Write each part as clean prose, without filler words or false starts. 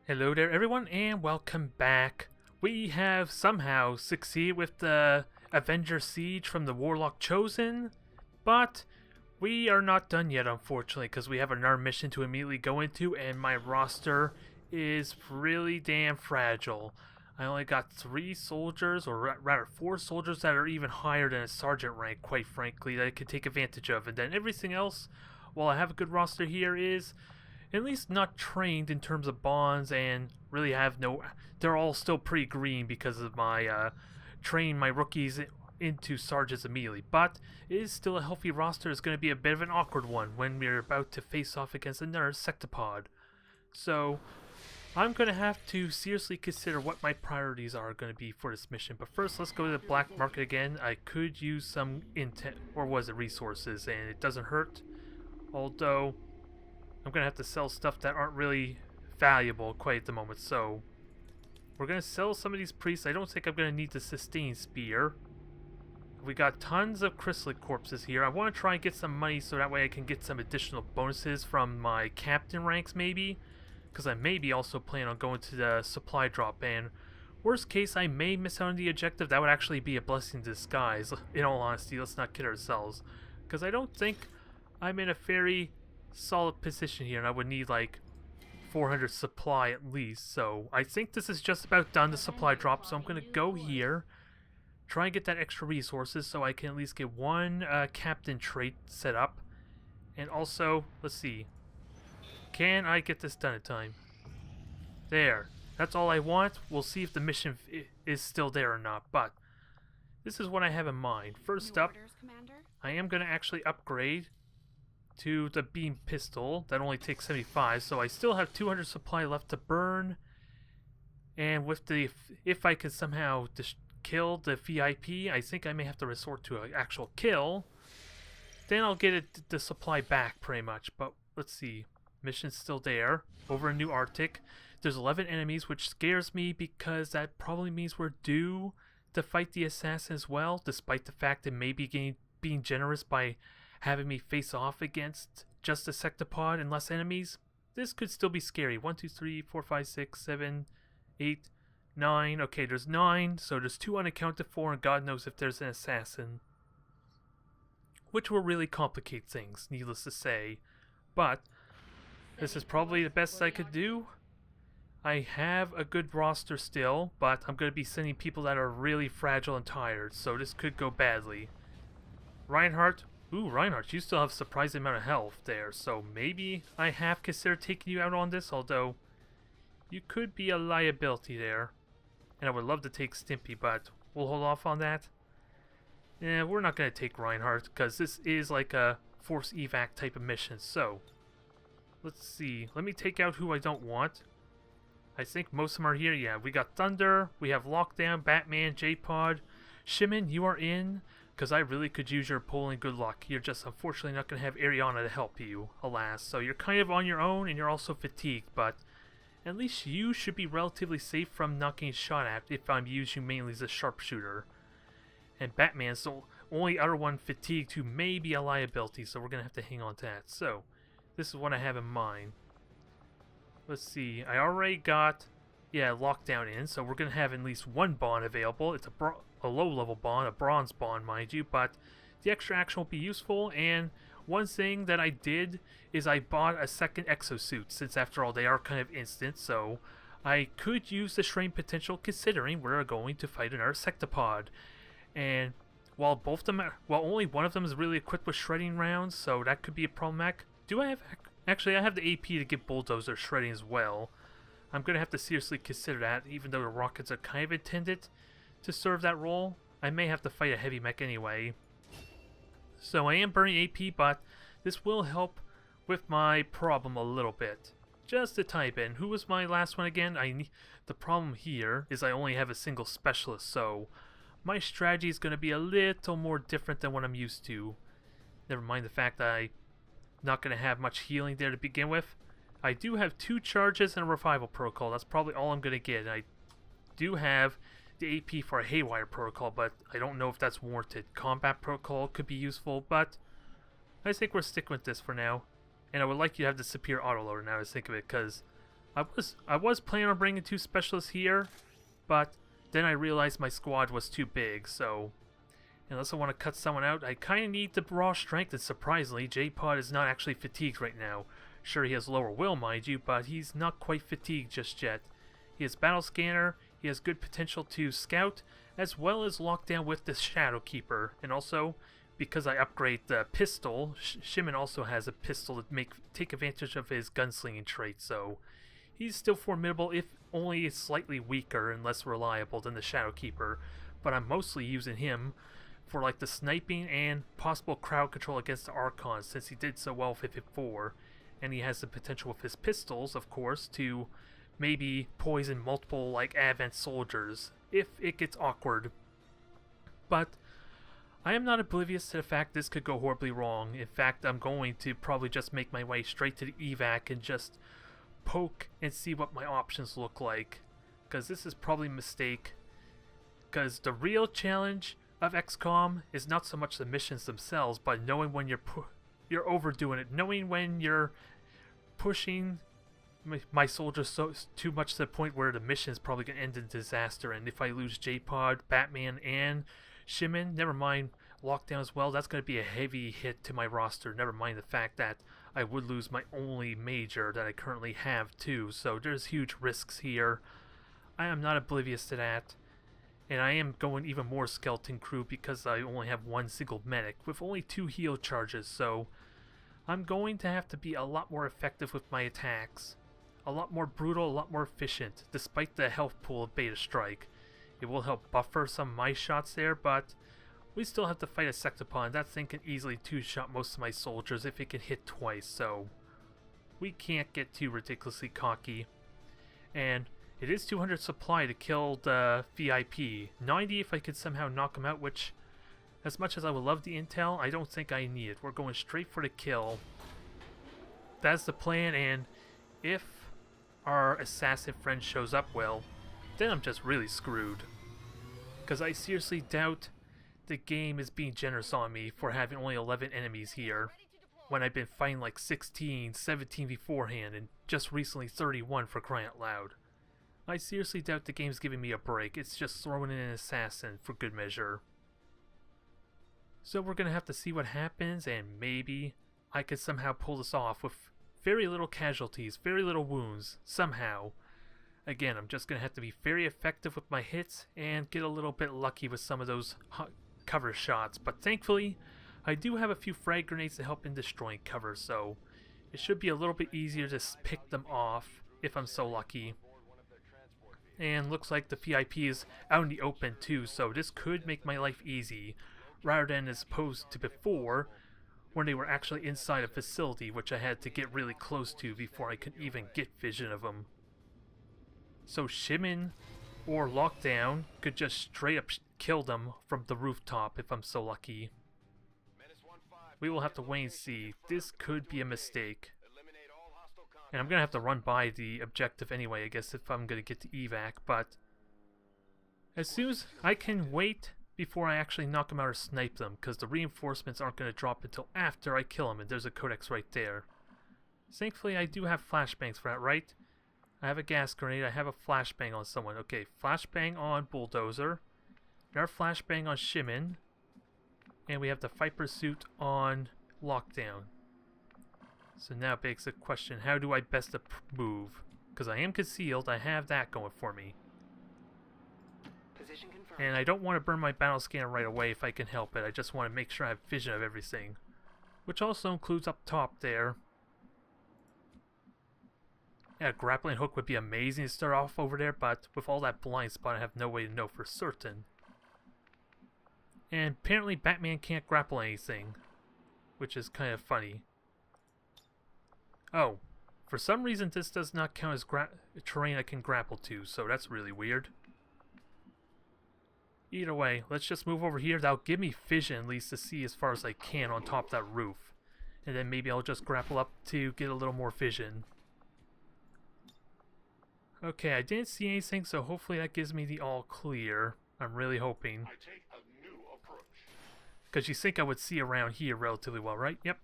Hello there everyone and welcome back. We have somehow succeeded with the Avenger siege from the Warlock chosen, but we are not done yet unfortunately because we have another mission to immediately go into and my roster is really damn fragile. I only got 3 soldiers, or rather 4 soldiers that are even higher than a sergeant rank, quite frankly, that I could take advantage of, and then everything else, while I have a good roster here, is at least not trained in terms of bonds and really have no. They're all still pretty green because of my train my rookies into sergeants immediately. But it is still a healthy roster. It's going to be a bit of an awkward one when we're about to face off against another sectopod. So I'm going to have to seriously consider what my priorities are going to be for this mission. But first, let's go to the black market again. I could use some intent, or was it resources, and it doesn't hurt. Although I'm going to have to sell stuff that aren't really valuable quite at the moment, so we're going to sell some of these priests. I don't think I'm going to need the sustain spear. We got tons of chrysalid corpses here. I want to try and get some money so that way I can get some additional bonuses from my captain ranks maybe, because I may be also planning on going to the supply drop, and worst case I may miss out on the objective. That would actually be a blessing in disguise, in all honesty. Let's not kid ourselves, because I don't think I'm in a very solid position here, and I would need like 400 supply at least. So I think this is just about done, the supply drop, so I'm gonna go here, try and get that extra resources so I can at least get one captain trait set up. And also, let's see, can I get this done in time? There, that's all I want. We'll see if the mission is still there or not, but this is what I have in mind. First up, I am gonna actually upgrade to the beam pistol. That only takes 75, so I still have 200 supply left to burn. And with the, if I can somehow kill the VIP, I think I may have to resort to an actual kill. Then I'll get the supply back pretty much. But let's see, mission's still there over in New Arctic. There's 11 enemies, which scares me because that probably means we're due to fight the assassin as well, despite the fact it may be being generous by having me face off against just a sectopod and less enemies. This could still be scary. 1, 2, 3, 4, 5, 6, 7, 8, 9. Okay, there's 9, so there's 2 unaccounted for, and God knows if there's an assassin, which will really complicate things, needless to say. But this is probably the best I could do. I have a good roster still, but I'm going to be sending people that are really fragile and tired, so this could go badly. Reinhardt. Ooh, Reinhardt, you still have a surprising amount of health there, so maybe I have considered taking you out on this, although you could be a liability there. And I would love to take Stimpy, but we'll hold off on that. Yeah, we're not going to take Reinhardt, because this is like a force evac type of mission, so let's see. Let me take out who I don't want. I think most of them are here. Yeah, we got Thunder, we have Lockdown, Batman, J-Pod. Shimon, you are in, because I really could use your pull and good luck. You're just unfortunately not going to have Ariana to help you, alas. So you're kind of on your own, and you're also fatigued, but at least you should be relatively safe from not getting shot at if I'm using you mainly as a sharpshooter. And Batman's the only other one fatigued who may be a liability, so we're going to have to hang on to that. So this is what I have in mind. Let's see, I already got, Lockdown in, so we're going to have at least one bond available. It's a low-level bond, a bronze bond, mind you, but the extra action will be useful. And one thing that I did is I bought a second exosuit, since after all they are kind of instant, so I could use the strain potential considering we're going to fight another sectopod. And while both of them only one of them is really equipped with shredding rounds, so that could be a problematic. Actually, I have the AP to get bulldozer shredding as well. I'm going to have to seriously consider that, even though the rockets are kind of intended to serve that role. I may have to fight a heavy mech anyway. So I am burning AP, but this will help with my problem a little bit. Just to type in, who was my last one again? The problem here is I only have a single specialist, so my strategy is going to be a little more different than what I'm used to. Never mind the fact that I'm not going to have much healing there to begin with. I do have 2 charges and a revival protocol. That's probably all I'm going to get. I do have the AP for a haywire protocol, but I don't know if that's warranted. Combat protocol could be useful, but I think we're sticking with this for now. And I would like you to have the superior autoloader now to think of it, because I was planning on bringing 2 specialists here, but then I realized my squad was too big, so unless I want to cut someone out, I kind of need the raw strength, and surprisingly, J-Pod is not actually fatigued right now. Sure, he has lower will, mind you, but he's not quite fatigued just yet. He has Battle Scanner, he has good potential to scout, as well as lock down with the Shadow Keeper, and also, because I upgrade the pistol, Shimon also has a pistol to take advantage of his gunslinging trait, so he's still formidable, if only slightly weaker and less reliable than the Shadow Keeper, but I'm mostly using him for like the sniping and possible crowd control against the Archons, since he did so well with IV, and he has the potential with his pistols, of course, to maybe poison multiple like Advent soldiers if it gets awkward. But I am not oblivious to the fact this could go horribly wrong. In fact, I'm going to probably just make my way straight to the evac and just poke and see what my options look like, because this is probably a mistake, because the real challenge of XCOM is not so much the missions themselves, but knowing when you're overdoing it, knowing when you're pushing my soldiers too much to the point where the mission is probably going to end in disaster, and if I lose J-Pod, Batman, and Shimon, never mind Lockdown as well, that's going to be a heavy hit to my roster, never mind the fact that I would lose my only major that I currently have too, so there's huge risks here. I am not oblivious to that, and I am going even more skeleton crew because I only have 1 single medic with only 2 heal charges, so I'm going to have to be a lot more effective with my attacks. A lot more brutal, a lot more efficient, despite the health pool of Beta Strike. It will help buffer some of my shots there, but we still have to fight a Sectopon. That thing can easily 2-shot most of my soldiers if it can hit twice, so we can't get too ridiculously cocky. And it is 200 supply to kill the VIP. 90 if I could somehow knock him out, which, as much as I would love the intel, I don't think I need it. We're going straight for the kill. That's the plan, and if our assassin friend shows up well, then I'm just really screwed. Because I seriously doubt the game is being generous on me for having only 11 enemies here, when I've been fighting like 16, 17 beforehand, and just recently 31 for crying out loud. I seriously doubt the game's giving me a break, it's just throwing in an assassin for good measure. So we're gonna have to see what happens, and maybe I could somehow pull this off with very little casualties, very little wounds, somehow. Again, I'm just gonna have to be very effective with my hits and get a little bit lucky with some of those cover shots, but thankfully I do have a few frag grenades to help in destroying cover, so it should be a little bit easier to pick them off if I'm so lucky. And looks like the VIP is out in the open too, so this could make my life easy, rather than as opposed to before, when they were actually inside a facility, which I had to get really close to before I could even get vision of them. So Shimon or Lockdown could just straight up kill them from the rooftop if I'm so lucky. We will have to wait and see. This could be a mistake. And I'm going to have to run by the objective anyway, I guess, if I'm going to get to evac, but as soon as I can wait before I actually knock them out or snipe them, because the reinforcements aren't going to drop until after I kill them, and there's a codex right there. Thankfully, I do have flashbangs for that, right? I have a gas grenade, I have a flashbang on someone. Okay, flashbang on Bulldozer, another flashbang on Shimon, and we have the fight pursuit on Lockdown. So now begs the question, how do I best move? Because I am concealed, I have that going for me. And I don't want to burn my battle scanner right away if I can help it. I just want to make sure I have vision of everything. Which also includes up top there. Yeah, a grappling hook would be amazing to start off over there, but with all that blind spot I have no way to know for certain. And apparently Batman can't grapple anything, which is kind of funny. Oh, for some reason this does not count as terrain I can grapple to, so that's really weird. Either way, let's just move over here. That'll give me vision at least to see as far as I can on top of that roof. And then maybe I'll just grapple up to get a little more vision. Okay, I didn't see anything, so hopefully that gives me the all clear. I'm really hoping. Because you think I would see around here relatively well, right? Yep.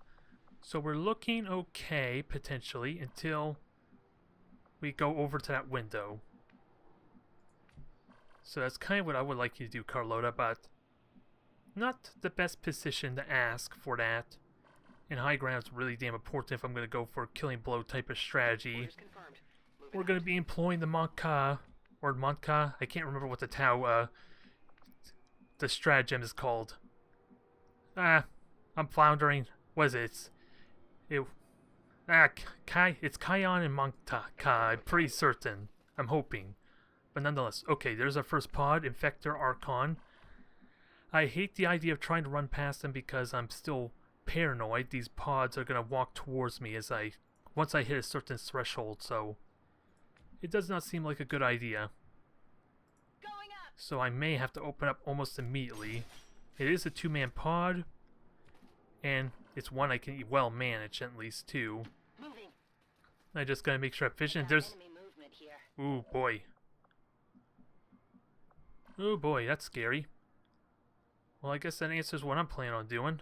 So we're looking okay, potentially, until we go over to that window. So that's kind of what I would like you to do, Carlota, but not the best position to ask for that. And high ground's really damn important if I'm going to go for a killing blow type of strategy. We're going to be employing the Monka, or Monka, I can't remember what the Tau, the stratagem is called. I'm floundering. What is it? It's Kion and Monka, I'm pretty certain. I'm hoping. But nonetheless, okay, there's our first pod, Infector Archon. I hate the idea of trying to run past them because I'm still paranoid. These pods are going to walk towards me once I hit a certain threshold, so it does not seem like a good idea. So I may have to open up almost immediately. It is a 2-man pod, and it's one I can well manage at least too. I just gotta make sure I have vision. There's... Ooh boy. Ooh boy, that's scary. Well, I guess that answers what I'm planning on doing.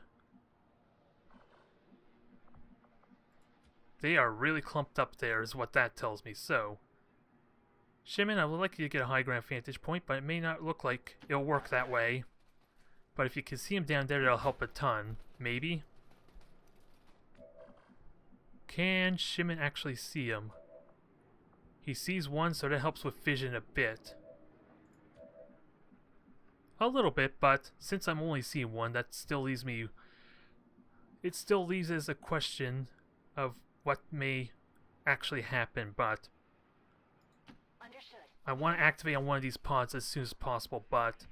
They are really clumped up there is what that tells me, so... Shimon, I would like you to get a high ground vantage point, but it may not look like it'll work that way. But if you can see him down there, it'll help a ton. Maybe? Can Shimon actually see him? He sees one, so that helps with vision a bit. A little bit, but since I'm only seeing one, that still leaves me... It still leaves as a question of what may actually happen, but... I want to activate on one of these pods as soon as possible, but...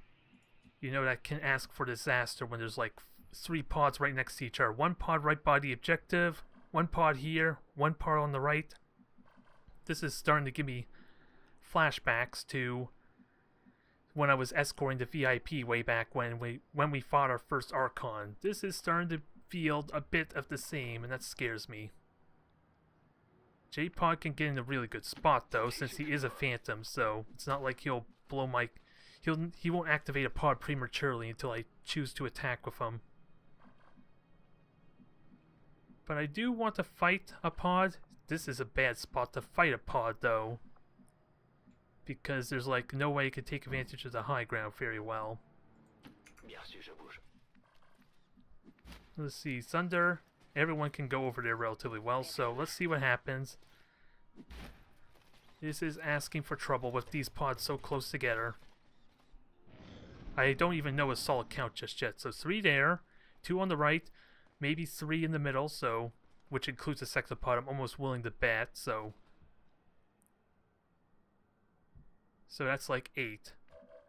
You know that can ask for disaster when there's like 3 pods right next to each other. 1 pod right by the objective, 1 pod here, 1 pod on the right. This is starting to give me flashbacks to when I was escorting the VIP way back when we fought our first Archon. This is starting to feel a bit of the same, and that scares me. J-Pod can get in a really good spot though, since he is a Phantom, so it's not like he'll blow my... He won't activate a pod prematurely until I choose to attack with him. But I do want to fight a pod. This is a bad spot to fight a pod though, because there's like no way you can take advantage of the high ground very well. Let's see, Thunder. Everyone can go over there relatively well, so let's see what happens. This is asking for trouble with these pods so close together. I don't even know a solid count just yet. So 3 there, 2 on the right, maybe 3 in the middle, so which includes a sectopod I'm almost willing to bet, so that's like 8.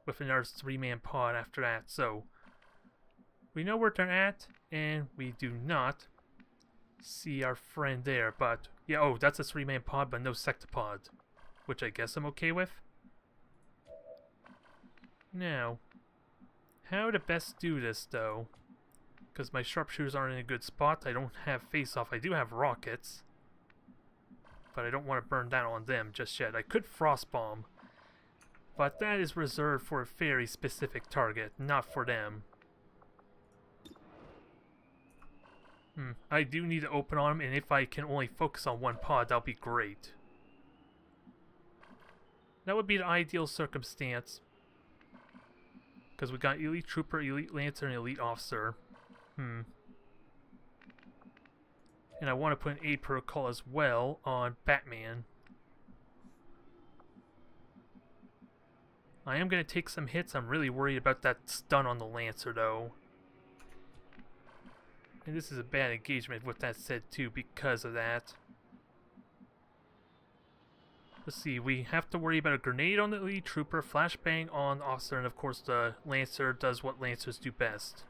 With another 3-man pod after that. So we know where they're at, and we do not see our friend there, but yeah, oh, that's a 3-man pod but no sectopod, which I guess I'm okay with. Now, how to best do this though, because my sharpshooters aren't in a good spot. I don't have face-off. I do have rockets, but I don't want to burn that on them just yet. I could frost bomb, but that is reserved for a very specific target, not for them. I do need to open on them, and if I can only focus on 1 pod, that'll be great. That would be the ideal circumstance. Because we got Elite Trooper, Elite Lancer, and Elite Officer. And I want to put an aid protocol as well on Batman. I am going to take some hits. I'm really worried about that stun on the Lancer, though. And this is a bad engagement with that said, too, because of that. Let's see, we have to worry about a grenade on the Elite Trooper, flashbang on the Officer, and of course the Lancer does what Lancers do best.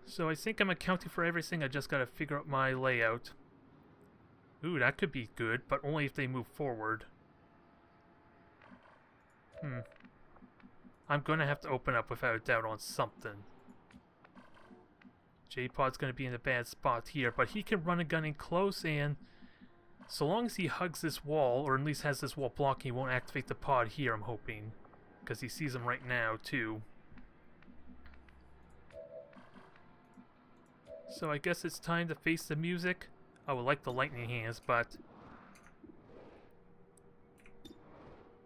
So I think I'm accounting for everything. I just gotta figure out my layout. Ooh, that could be good, but only if they move forward. I'm gonna have to open up without a doubt on something. J-Pod's gonna be in a bad spot here, but he can run a gun in close, and so long as he hugs this wall, or at least has this wall blocking, he won't activate the pod here, I'm hoping. Because he sees him right now, too. So I guess it's time to face the music. I would like the lightning hands, but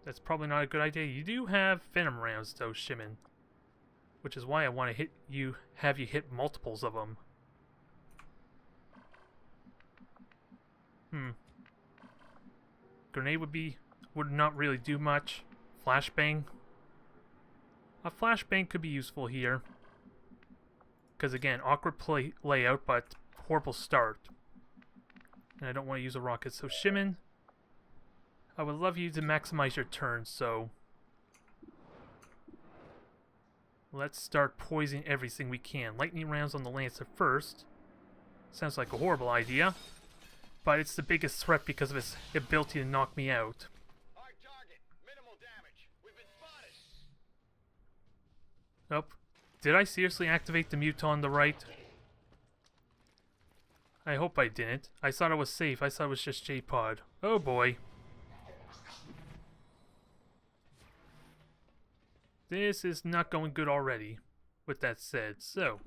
That's probably not a good idea. You do have venom rounds though, Shimon. Which is why I want to have you hit multiples of them. Grenade would not really do much. Flashbang. A flashbang could be useful here. Because again, awkward layout, but horrible start. And I don't want to use a rocket. So Shimon, I would love you to maximize your turn, so let's start poisoning everything we can. Lightning rounds on the Lancer first. Sounds like a horrible idea, but it's the biggest threat because of its ability to knock me out. Our target, minimal damage. We've been spotted. Oh, did I seriously activate the mute on the right? I hope I didn't. I thought it was safe. I thought it was just J-Pod. Oh boy. This is not going good already, with that said, so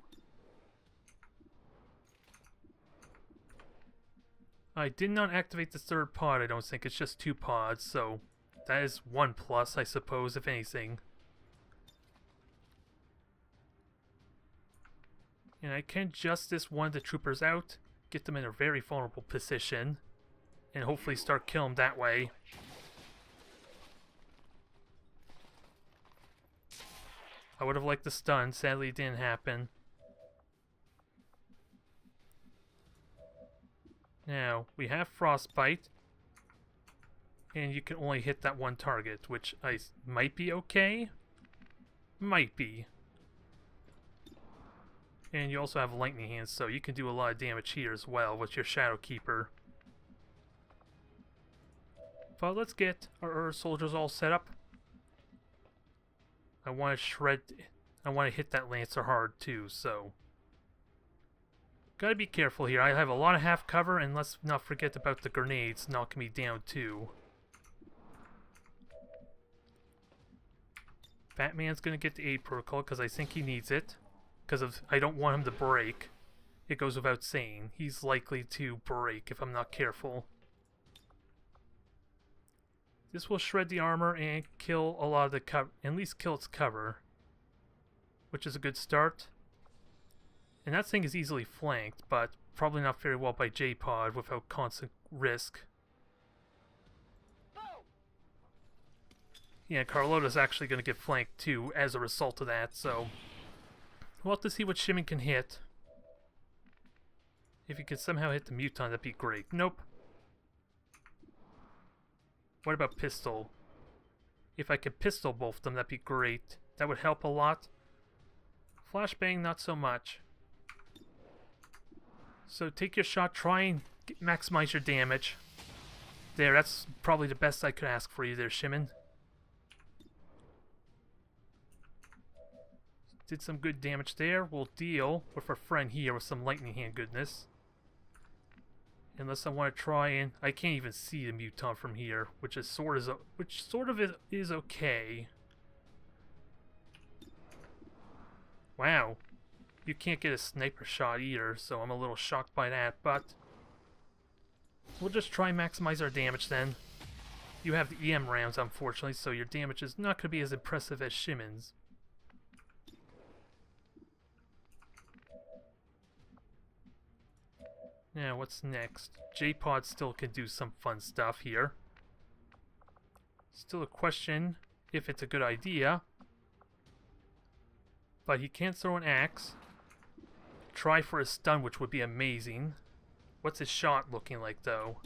I did not activate the third pod, I don't think. It's just 2 pods, so that is 1 plus, I suppose, if anything. And I can just this one of the troopers out, get them in a very vulnerable position, and hopefully start killing them that way. I would have liked the stun, sadly it didn't happen. Now, we have Frostbite, and you can only hit that one target, which might be okay. Might be. And you also have Lightning Hands, so you can do a lot of damage here as well with your Shadow Keeper. But let's get our soldiers all set up. I want to hit that Lancer hard too, so gotta be careful here. I have a lot of half cover, and let's not forget about the grenades knocking me down too. Batman's gonna get the aid protocol because I think he needs it. Because I don't want him to break. It goes without saying. He's likely to break if I'm not careful. This will shred the armor and kill a lot of the cover, at least kill its cover, which is a good start. And that thing is easily flanked, but probably not very well by J-Pod without constant risk. Yeah, Carlotta's actually going to get flanked too as a result of that, so we'll have to see what Shimon can hit. If he could somehow hit the Muton, that'd be great. Nope. What about pistol? If I could pistol both of them, that'd be great. That would help a lot. Flashbang, not so much. So take your shot, try and maximize your damage. There, that's probably the best I could ask for you there, Shimon. Did some good damage there. We'll deal with our friend here with some lightning hand goodness. Unless I want to try and I can't even see the Muton from here, which sort of is okay. Wow, you can't get a sniper shot either, so I'm a little shocked by that. But we'll just try and maximize our damage then. You have the EM rounds, unfortunately, so your damage is not going to be as impressive as Shimon's. Now, what's next? J-Pod still can do some fun stuff here. Still a question if it's a good idea. But he can't throw an axe. Try for a stun, which would be amazing. What's his shot looking like, though?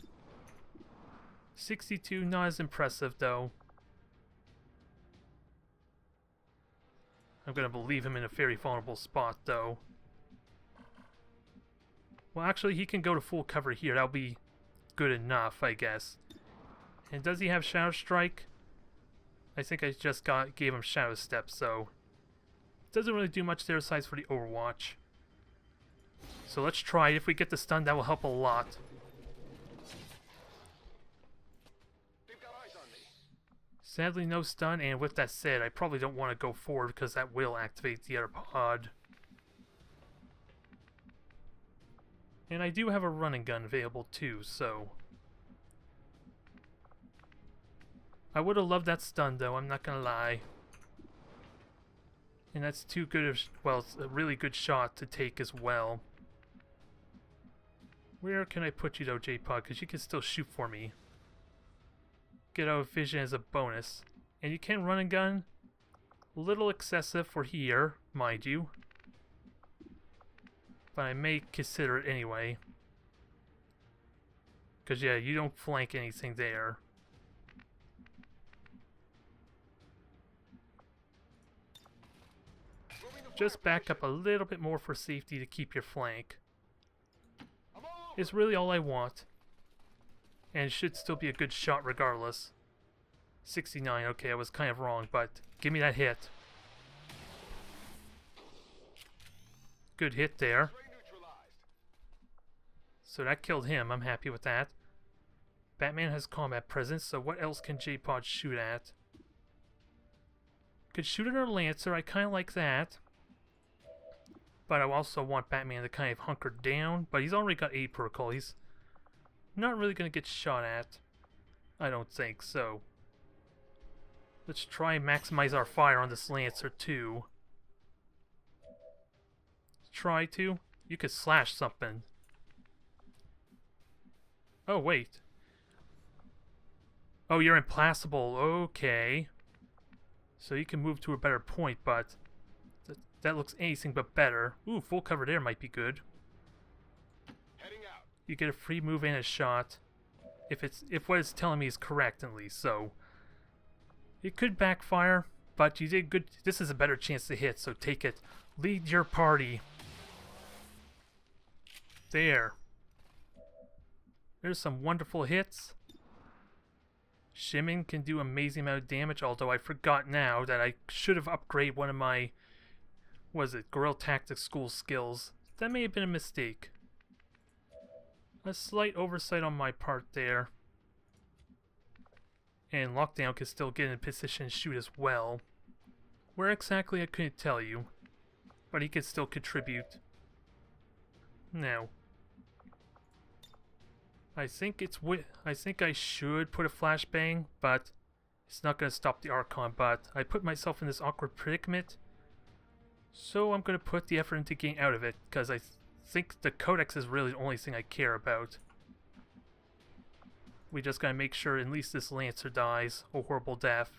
62, not as impressive, though. I'm going to leave him in a very vulnerable spot, though. Well, actually, he can go to full cover here. That'll be good enough, I guess. And does he have Shadow Strike? I think I just gave him Shadow Step, so doesn't really do much there aside for the Overwatch. So let's try it. If we get the stun, that will help a lot. They've got eyes on me. Sadly, no stun, and with that said, I probably don't want to go forward because that will activate the other pod. And I do have a running gun available too, so I would have loved that stun though, I'm not gonna lie. And that's too good of, well, it's a really good shot to take as well. Where can I put you though, J-Pod? Because you can still shoot for me. Get out of vision as a bonus. And you can run and gun. A little excessive for here, mind you. But I may consider it anyway. Because yeah, you don't flank anything there. Just back up a little bit more for safety to keep your flank. Is really all I want. And it should still be a good shot regardless. 69, okay, I was kind of wrong, but give me that hit. Good hit there. So that killed him, I'm happy with that. Batman has combat presence, so what else can J-Pod shoot at? Could shoot at our Lancer, I kind of like that. But I also want Batman to kind of hunker down, but he's already got 8 protocol. He's not really going to get shot at. I don't think so. Let's try and maximize our fire on this Lancer too. Try to. You could slash something. Oh, wait. Oh, you're implacable. Okay. So you can move to a better point, but that looks anything but better. Ooh, full cover there might be good. Heading out. You get a free move and a shot. If what it's telling me is correct, at least. So it could backfire, but you did good. This is a better chance to hit, so take it. Lead your party. There. There's some wonderful hits. Shimmin can do amazing amount of damage, although I forgot now that I should have upgraded one of my, was it, Guerrilla Tactics School skills. That may have been a mistake. A slight oversight on my part there. And Lockdown can still get in position and shoot as well. Where exactly I couldn't tell you, but he could still contribute. Now, I think I should put a flashbang, but it's not going to stop the Archon. But I put myself in this awkward predicament, so I'm going to put the effort into getting out of it, because I think the Codex is really the only thing I care about. We just gotta make sure at least this Lancer dies a horrible death.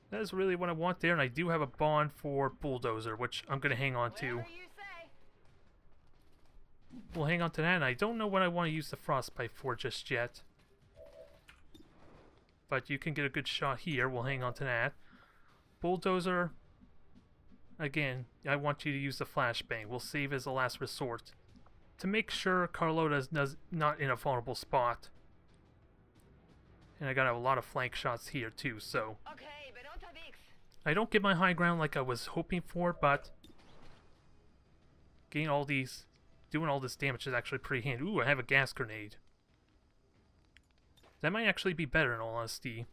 That is really what I want there, and I do have a bond for Bulldozer, which I'm gonna hang on to. We'll hang on to that, and I don't know what I want to use the Frostbite for just yet. But you can get a good shot here, we'll hang on to that. Bulldozer, again, I want you to use the flashbang. We'll save as a last resort, to make sure Carlotta's not in a vulnerable spot. And I got a lot of flank shots here too, so I don't get my high ground like I was hoping for, but doing all this damage is actually pretty handy. Ooh, I have a gas grenade. That might actually be better in all honesty,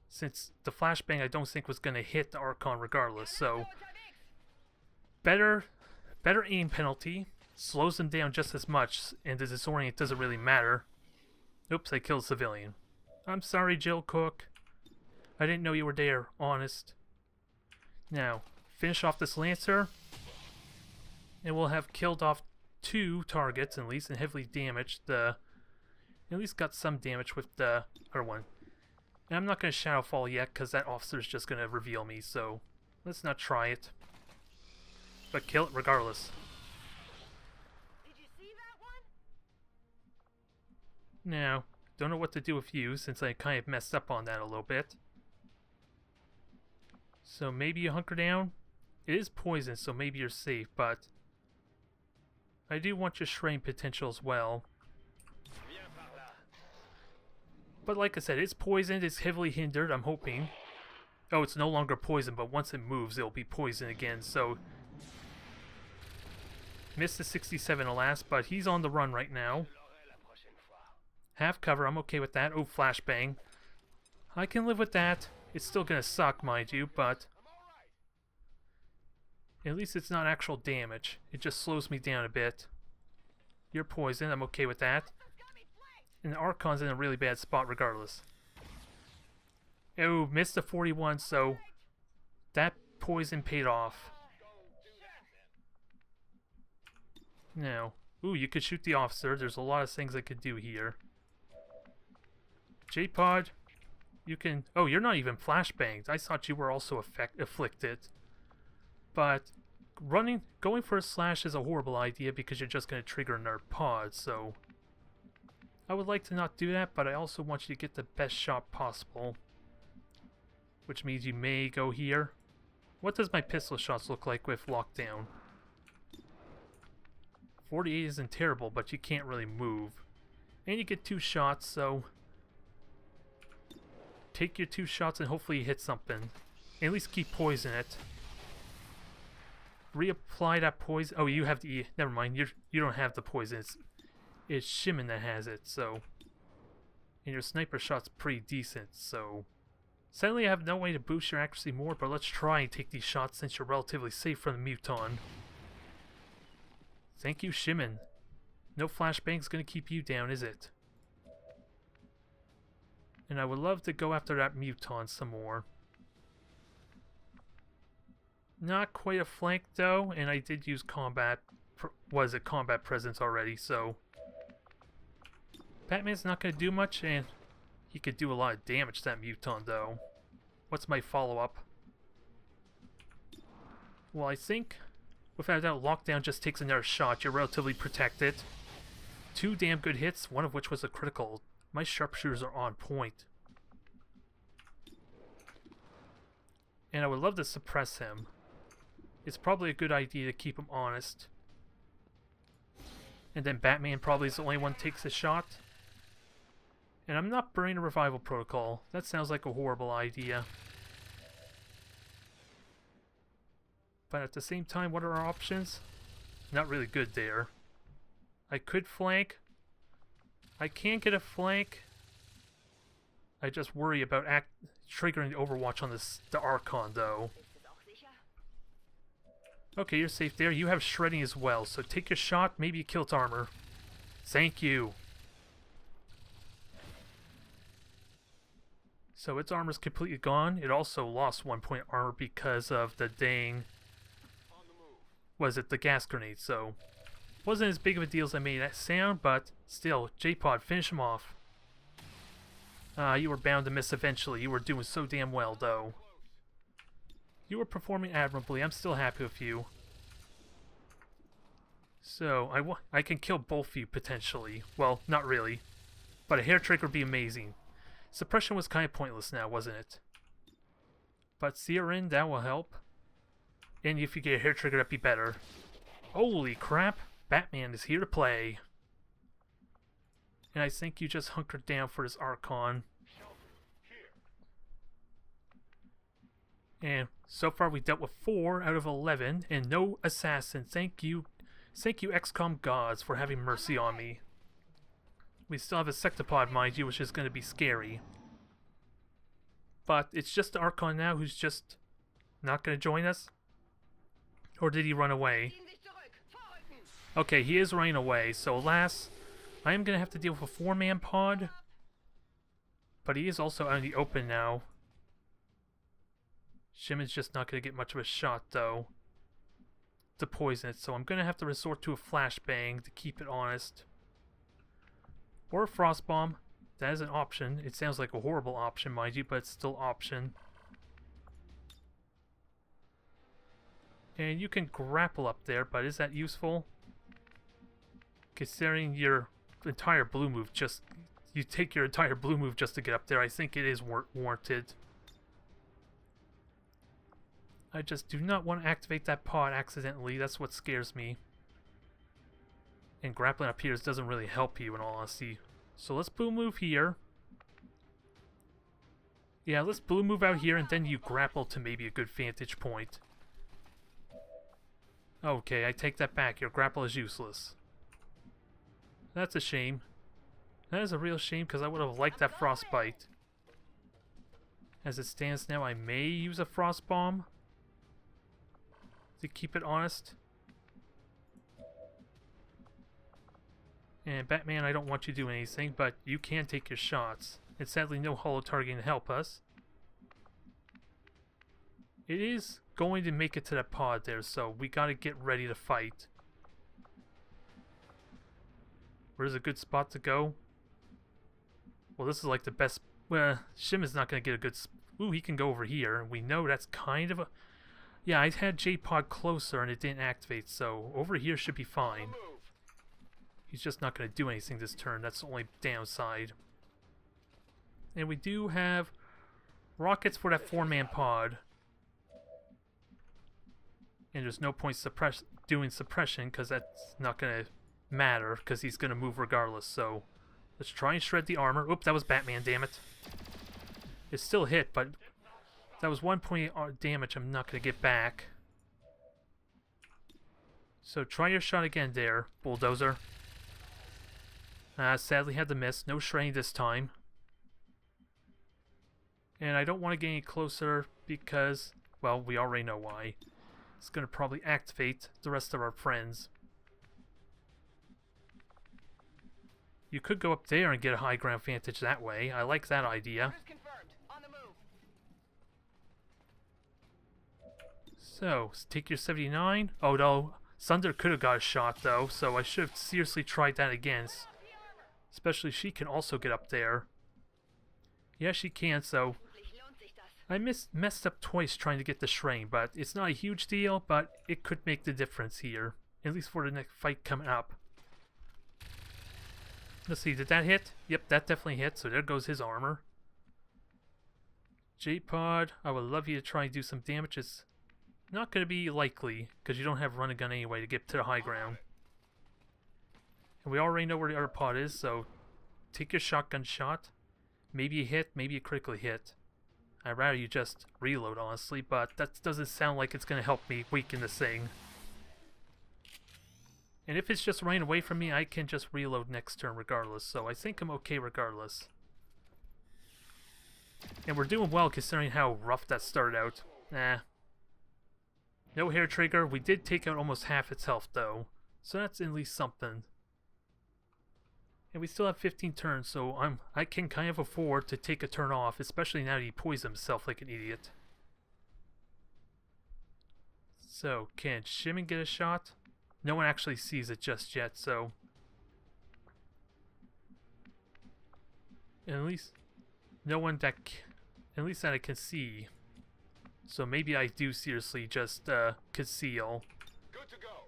since the flashbang I don't think was going to hit the Archon regardless, so better aim penalty. Slows them down just as much, and the disorient doesn't really matter. Oops, I killed a civilian. I'm sorry, Jill Cook. I didn't know you were there, honest. Now, finish off this Lancer, and we'll have killed off 2 targets at least, and heavily damaged the... At least got some damage with the other one. And I'm not going to Shadowfall yet, because that officer's just going to reveal me, so let's not try it. But kill it regardless. Now, don't know what to do with you, since I kind of messed up on that a little bit. So maybe you hunker down? It is poison, so maybe you're safe, but I do want your Shrine potential as well. But like I said, it's poisoned, it's heavily hindered, I'm hoping. Oh, it's no longer poison, but once it moves, it'll be poison again, so... Missed the 67 alas, but he's on the run right now. Half cover, I'm okay with that. Oh, flashbang. I can live with that. It's still gonna suck, mind you, but at least it's not actual damage. It just slows me down a bit. You're poisoned, I'm okay with that. And the Archon's in a really bad spot regardless. Oh, missed the 41, so that poison paid off. No. Ooh, you could shoot the officer. There's a lot of things I could do here. J-Pod, you can... Oh, you're not even flashbanged. I thought you were also afflicted. But going for a slash is a horrible idea because you're just going to trigger another pod, so... I would like to not do that, but I also want you to get the best shot possible. Which means you may go here. What does my pistol shots look like with lockdown? 48 isn't terrible, but you can't really move. And you get 2 shots, so... Take your 2 shots and hopefully you hit something. At least keep poison it. Reapply that poison. Oh, you have the E. Never mind, you don't have the poison. It's Shimon that has it, so... And your sniper shot's pretty decent, so... Sadly, I have no way to boost your accuracy more, but let's try and take these shots since you're relatively safe from the Muton. Thank you, Shimon. No flashbang's gonna keep you down, is it? And I would love to go after that Muton some more. Not quite a flank, though, and I did use combat presence already, so... Batman's not gonna do much, and... He could do a lot of damage to that Muton, though. What's my follow-up? Well, I think, without a doubt, Lockdown just takes another shot. You're relatively protected. 2 damn good hits, one of which was a critical. My sharpshooters are on point. And I would love to suppress him. It's probably a good idea to keep him honest. And then Batman probably is the only one who takes a shot. And I'm not burning a revival protocol. That sounds like a horrible idea. But at the same time, what are our options? Not really good there. I could flank. I can get a flank. I just worry about triggering the Overwatch on the Archon, though. Okay, you're safe there. You have shredding as well, so take your shot. Maybe you kill its armor. Thank you. So its armor's completely gone. It also lost 1 point armor because of the dang... Was it the gas grenade? So wasn't as big of a deal as I made that sound, but still, J-Pod, finish him off. You were bound to miss eventually. You were doing so damn well, though. You were performing admirably. I'm still happy with you. So I can kill both of you potentially. Well, not really, but a hair trick would be amazing. Suppression was kind of pointless now, wasn't it? But Searin, that will help. And if you get a hair trigger, that'd be better. Holy crap! Batman is here to play. And I think you just hunkered down for this Archon. And so far we dealt with 4 out of 11 and no assassin. Thank you XCOM gods for having mercy on me. We still have a Sectopod, mind you, which is going to be scary. But it's just the Archon now who's just not going to join us? Or did he run away? Okay, he is running away, so alas, I am going to have to deal with a 4-man pod. But he is also out in the open now. Shimon's just not going to get much of a shot, though, to poison it, so I'm going to have to resort to a flashbang to keep it honest. Or a frost bomb. That is an option. It sounds like a horrible option, mind you, but it's still an option. And you can grapple up there, but is that useful? Considering your entire blue move you take your entire blue move just to get up there, I think it is warranted. I just do not want to activate that pod accidentally. That's what scares me. And grappling up here doesn't really help you in all honesty. So let's blue move here. Yeah, let's blue move out here and then you grapple to maybe a good vantage point. Okay, I take that back. Your grapple is useless. That's a shame. That is a real shame because I would have liked that frostbite. As it stands now, I may use a frost bomb to keep it honest. And Batman, I don't want you to do anything, but you can take your shots. And sadly, no holo targeting to help us. It is going to make it to that pod there, so we gotta get ready to fight. Where's a good spot to go? Well, this is like the best... Well, Shim is not gonna get a good... Ooh, he can go over here. We know that's kind of a... Yeah, I had J-Pod closer and it didn't activate, so over here should be fine. He's just not gonna do anything this turn. That's the only downside. And we do have rockets for that 4-man pod. And there's no point doing suppression because that's not going to matter because he's going to move regardless. So let's try and shred the armor. Oop, that was Batman, damn it. It still hit, but that was 1 point damage I'm not going to get back. So try your shot again there, Bulldozer. Sadly had to miss. No shredding this time. And I don't want to get any closer because, well, we already know why. It's going to probably activate the rest of our friends. You could go up there and get a high ground vantage that way. I like that idea. On the move. So, take your 79. Oh no, Sunder could have got a shot though, so I should have seriously tried that again. Especially she can also get up there. Yeah, she can, so... I messed up twice trying to get the Shrine, but it's not a huge deal, but it could make the difference here. At least for the next fight coming up. Let's see, did that hit? Yep, that definitely hit, so there goes his armor. J-Pod, I would love you to try and do some damage. It's not going to be likely, because you don't have run and gun anyway to get to the high ground. And we already know where the other pod is, so take your shotgun shot. Maybe you hit, maybe you critically hit. I'd rather you just reload, honestly, but that doesn't sound like it's going to help me weaken this thing. And if it's just running away from me, I can just reload next turn regardless, so I think I'm okay regardless. And we're doing well considering how rough that started out. Nah. No hair trigger. We did take out almost half its health, though, so that's at least something. And we still have 15 turns, so I can kind of afford to take a turn off, especially now that he poisoned himself like an idiot. So, can Shimon get a shot? No one actually sees it just yet, so... And at least... No one that... At least that I can see. So maybe I do seriously just conceal. Good to go.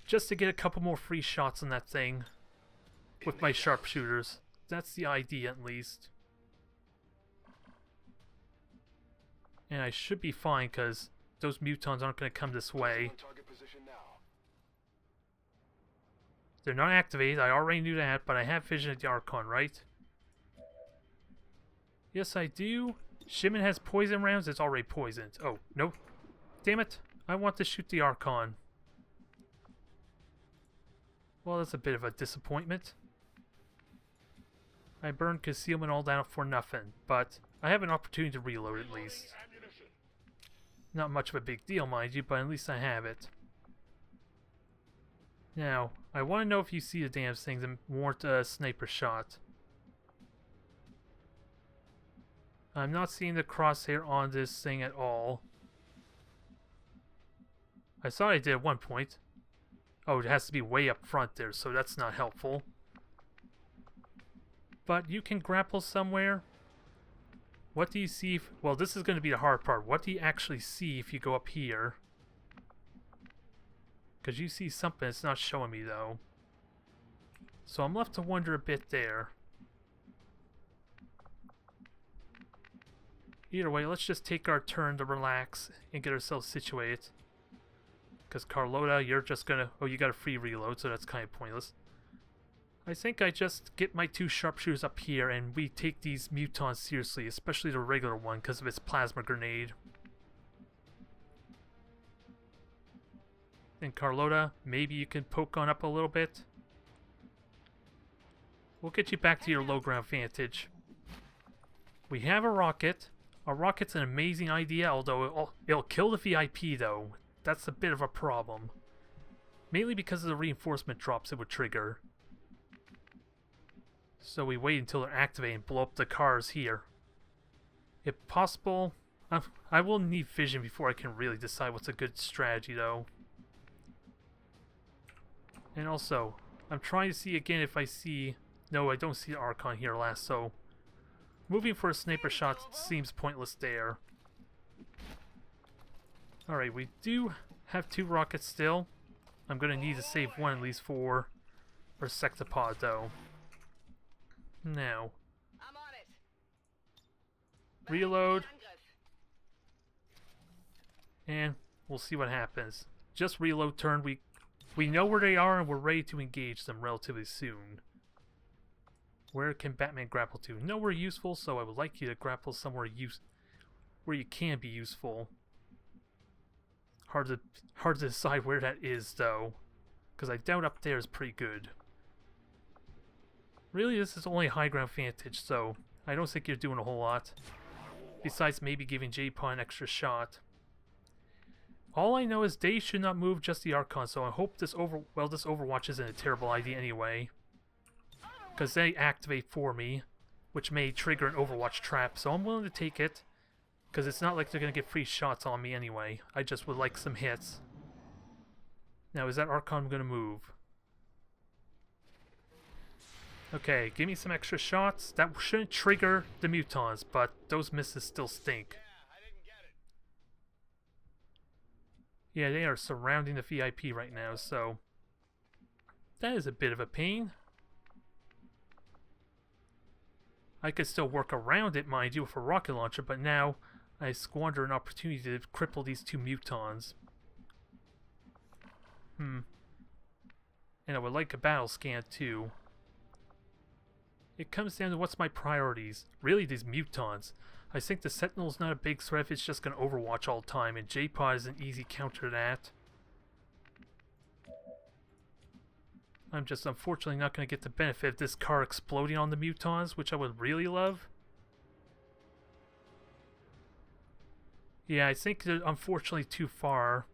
Just to get a couple more free shots on that thing. With my sharpshooters. That's the idea, at least. And I should be fine, because those mutons aren't going to come this way. Target position now. They're not activated, I already knew that, but I have vision of the Archon, right? Yes, I do. Shimon has poison rounds, it's already poisoned. Oh, no. Damn it. I want to shoot the Archon. Well, that's a bit of a disappointment. I burned concealment all down for nothing, but I have an opportunity to reload at least. Not much of a big deal, mind you, but at least I have it. Now, I want to know if you see the damn things and warrant a sniper shot. I'm not seeing the crosshair on this thing at all. I thought I did at one point. Oh, it has to be way up front there, so that's not helpful. But you can grapple somewhere. What do you see if... Well, this is going to be the hard part. What do you actually see if you go up here? Because you see something, it's not showing me, though. So I'm left to wonder a bit there. Either way, let's just take our turn to relax and get ourselves situated. Because Carlota, you're just gonna... Oh, you got a free reload, so that's kind of pointless. I think I just get my two sharpshooters up here and we take these mutons seriously, especially the regular one because of its plasma grenade. And Carlota, maybe you can poke on up a little bit. We'll get you back to your low ground vantage. We have a rocket. A rocket's an amazing idea, although it'll kill the VIP though. That's a bit of a problem. Mainly because of the reinforcement drops it would trigger. So we wait until they're activated and blow up the cars here. If possible, I will need vision before I can really decide what's a good strategy, though. And also, I'm trying to see again if I see... No, I don't see the Archon here last, so... Moving for a sniper shot seems pointless there. Alright, we do have 2 rockets still. I'm going to need to save one at least for our sectopod, though. Now. Reload. And we'll see what happens. Just reload turn. We know where they are and we're ready to engage them relatively soon. Where can Batman grapple to? Nowhere useful, so I would like you to grapple somewhere where you can be useful. Hard to decide where that is, though, because I doubt up there is pretty good. Really, this is only high ground vantage, so I don't think you're doing a whole lot. Besides maybe giving J-Paw an extra shot. All I know is they should not move just the Archon, so I hope this Overwatch isn't a terrible idea anyway. Because they activate for me, which may trigger an Overwatch trap, so I'm willing to take it. Because it's not like they're going to get free shots on me anyway. I just would like some hits. Now, is that Archon going to move? Okay, give me some extra shots. That shouldn't trigger the mutons, but those misses still stink. Yeah, they are surrounding the VIP right now, so... That is a bit of a pain. I could still work around it, mind you, with a rocket launcher, but now I squander an opportunity to cripple these 2 mutons. And I would like a battle scan, too. It comes down to what's my priorities. Really, these mutons. I think the Sentinel's not a big threat if it's just going to overwatch all the time, and J-Pod is an easy counter to that. I'm just unfortunately not going to get the benefit of this car exploding on the mutons, which I would really love. Yeah, I think they're unfortunately too far,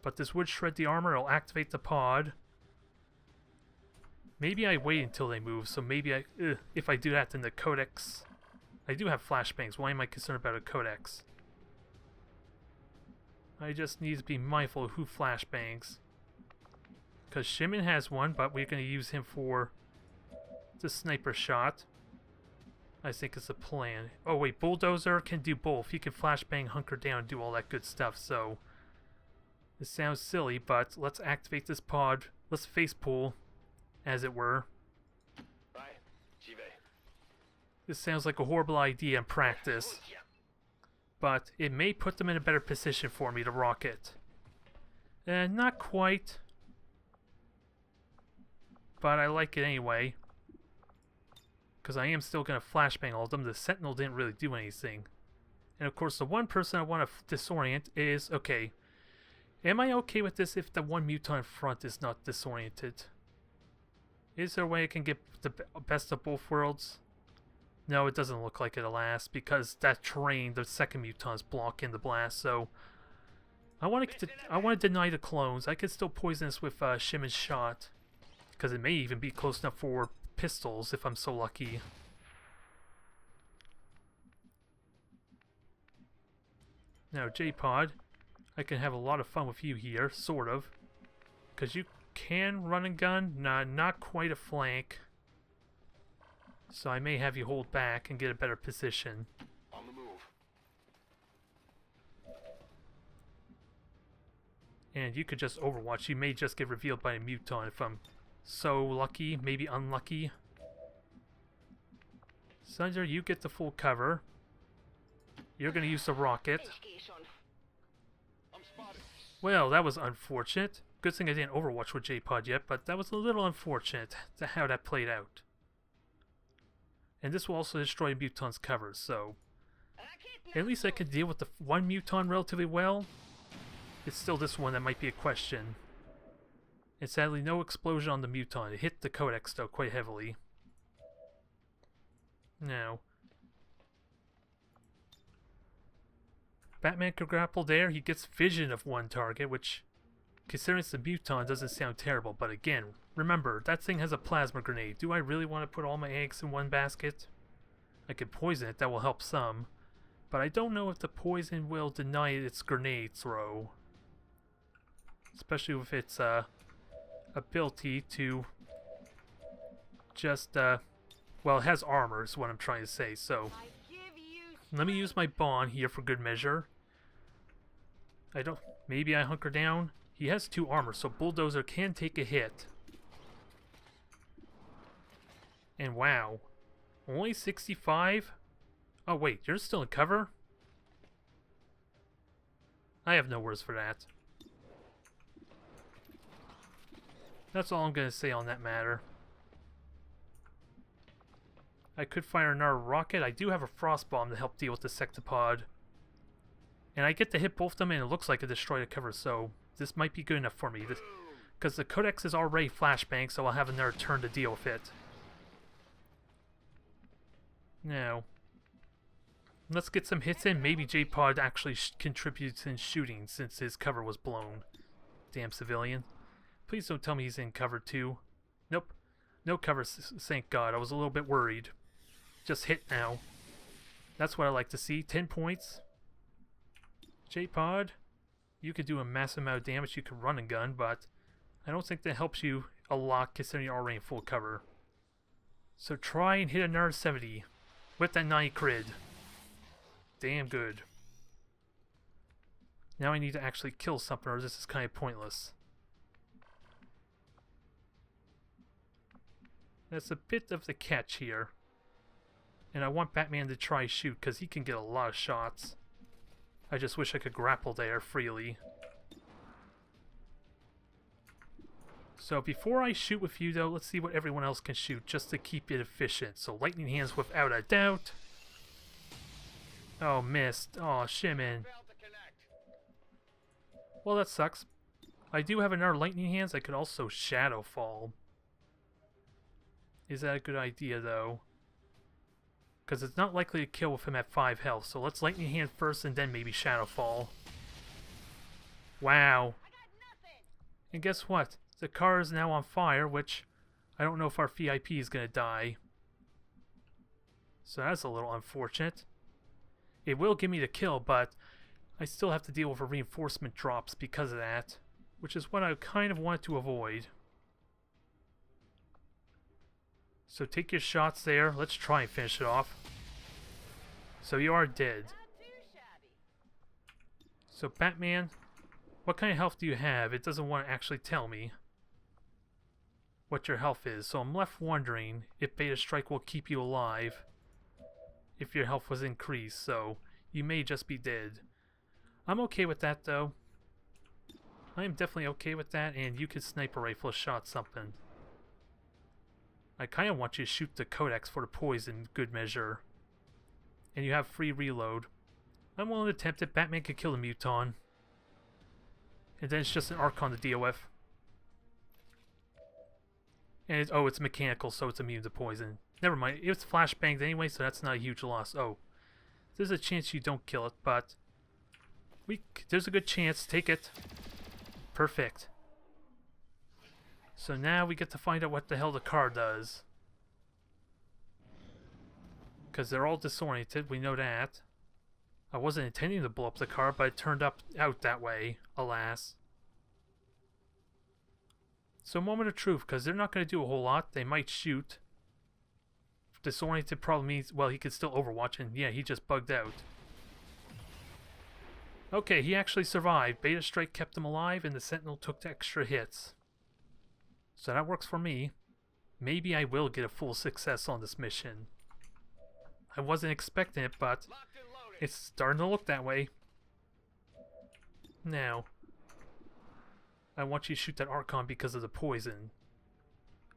but this would shred the armor, it'll activate the pod. Maybe I wait until they move, so maybe if I do that, then the codex... I do have flashbangs, why am I concerned about a codex? I just need to be mindful of who flashbangs. Because Shimon has one, but we're going to use him for the sniper shot. I think it's a plan. Oh wait, Bulldozer can do both. He can flashbang, hunker down, and do all that good stuff, so... This sounds silly, but let's activate this pod. Let's face pull, as it were. This sounds like a horrible idea in practice. But it may put them in a better position for me to rocket. Not quite. But I like it anyway. Because I am still going to flashbang all of them. The Sentinel didn't really do anything. And of course the one person I want to disorient is... Okay. Am I okay with this if the one mutant in front is not disoriented? Is there a way I can get the best of both worlds? No, it doesn't look like it, alas, because that terrain, the second mutant's blocking the blast, so... I want to deny the clones. I could still poison this with Shimon's shot. Because it may even be close enough for pistols, if I'm so lucky. Now, J-Pod, I can have a lot of fun with you here, sort of. Because you can run and gun. Nah, not quite a flank. So I may have you hold back and get a better position. On the move. And you could just overwatch. You may just get revealed by a mutant if I'm so lucky, maybe unlucky. Sunder, you get the full cover. You're going to use the rocket. Well, that was unfortunate. Good thing I didn't overwatch with J-Pod yet, but that was a little unfortunate to how that played out. And this will also destroy Muton's cover, so... At least I can deal with the one Muton relatively well. It's still this one that might be a question. And sadly, no explosion on the Muton. It hit the Codex, though, quite heavily. Now... Batman could grapple there. He gets vision of one target, which, considering it's the Muton, doesn't sound terrible. But again, remember, that thing has a plasma grenade. Do I really want to put all my eggs in one basket? I could poison it. That will help some. But I don't know if the poison will deny its grenade throw. Especially with its ability to just, well, it has armor is what I'm trying to say, so let me use my bond here for good measure. Maybe I hunker down. He has 2 armor, so Bulldozer can take a hit. And wow, only 65? Oh wait, you're still in cover? I have no words for that. That's all I'm going to say on that matter. I could fire another rocket. I do have a frost bomb to help deal with the sectopod. And I get to hit both of them and it looks like a destroyed cover, so this might be good enough for me. Because the Codex is already flashbang, so I'll have another turn to deal with it. Now, let's get some hits in. Maybe J-Pod actually contributes in shooting since his cover was blown. Damn civilian. Please don't tell me he's in cover too. Nope. No cover, thank God. I was a little bit worried. Just hit now. That's what I like to see. 10 points. J-Pod, you could do a massive amount of damage. You could run and gun, but I don't think that helps you a lot considering you're already in full cover. So try and hit another 70 with that 9 crit. Damn good. Now I need to actually kill something or this is kind of pointless. That's a bit of the catch here. And I want Batman to try shoot because he can get a lot of shots. I just wish I could grapple there freely. So before I shoot with you though, let's see what everyone else can shoot just to keep it efficient. So lightning hands without a doubt. Oh, missed. Oh, Shimon. Well, that sucks. I do have another lightning hands. I could also shadow fall. Is that a good idea though? Because it's not likely to kill with him at 5 health. So let's lightning hand first and then maybe shadow fall. Wow. And guess what? The car is now on fire, which I don't know if our VIP is going to die. So that's a little unfortunate. It will give me the kill, but I still have to deal with a reinforcement drops because of that, which is what I kind of wanted to avoid. So take your shots there. Let's try and finish it off. So you are dead. So Batman, what kind of health do you have? It doesn't want to actually tell me what your health is. So I'm left wondering if Beta Strike will keep you alive if your health was increased. So you may just be dead. I'm okay with that though. I am definitely okay with that, and you could sniper rifle shot something. I kind of want you to shoot the Codex for the poison, good measure. And you have free reload. I'm willing to attempt it. Batman could kill the Muton. And then it's just an Archon to deal with. And it's mechanical, so it's immune to poison. Never mind, it's flashbanged anyway, so that's not a huge loss. Oh, there's a chance you don't kill it, but there's a good chance. Take it. Perfect. So now we get to find out what the hell the car does. Because they're all disoriented, we know that. I wasn't intending to blow up the car, but it turned out that way, alas. So moment of truth, because they're not going to do a whole lot. They might shoot. Disoriented probably means, well, he could still overwatch, and yeah, he just bugged out. Okay, he actually survived. Beta Strike kept him alive, and the Sentinel took the extra hits. So that works for me. Maybe I will get a full success on this mission. I wasn't expecting it, but it's starting to look that way. Now, I want you to shoot that Archon because of the poison.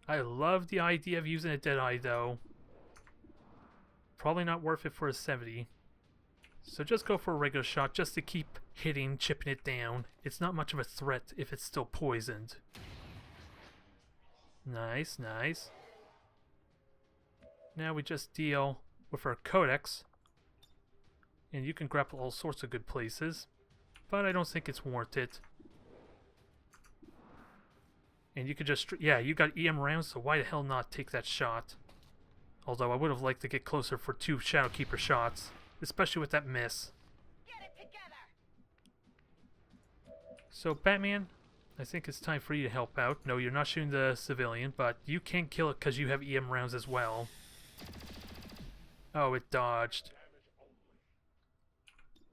I love the idea of using a Deadeye, though. Probably not worth it for a 70. So just go for a regular shot just to keep hitting, chipping it down. It's not much of a threat if it's still poisoned. Nice, nice. Now we just deal with our Codex. And you can grapple all sorts of good places. But I don't think it's warranted. And you could just... yeah, you got EM rounds, so why the hell not take that shot? Although I would have liked to get closer for 2 Shadowkeeper shots. especially with that miss. Get it together. So Batman, I think it's time for you to help out. No, you're not shooting the civilian, but you can kill it because you have EM rounds as well. Oh, it dodged.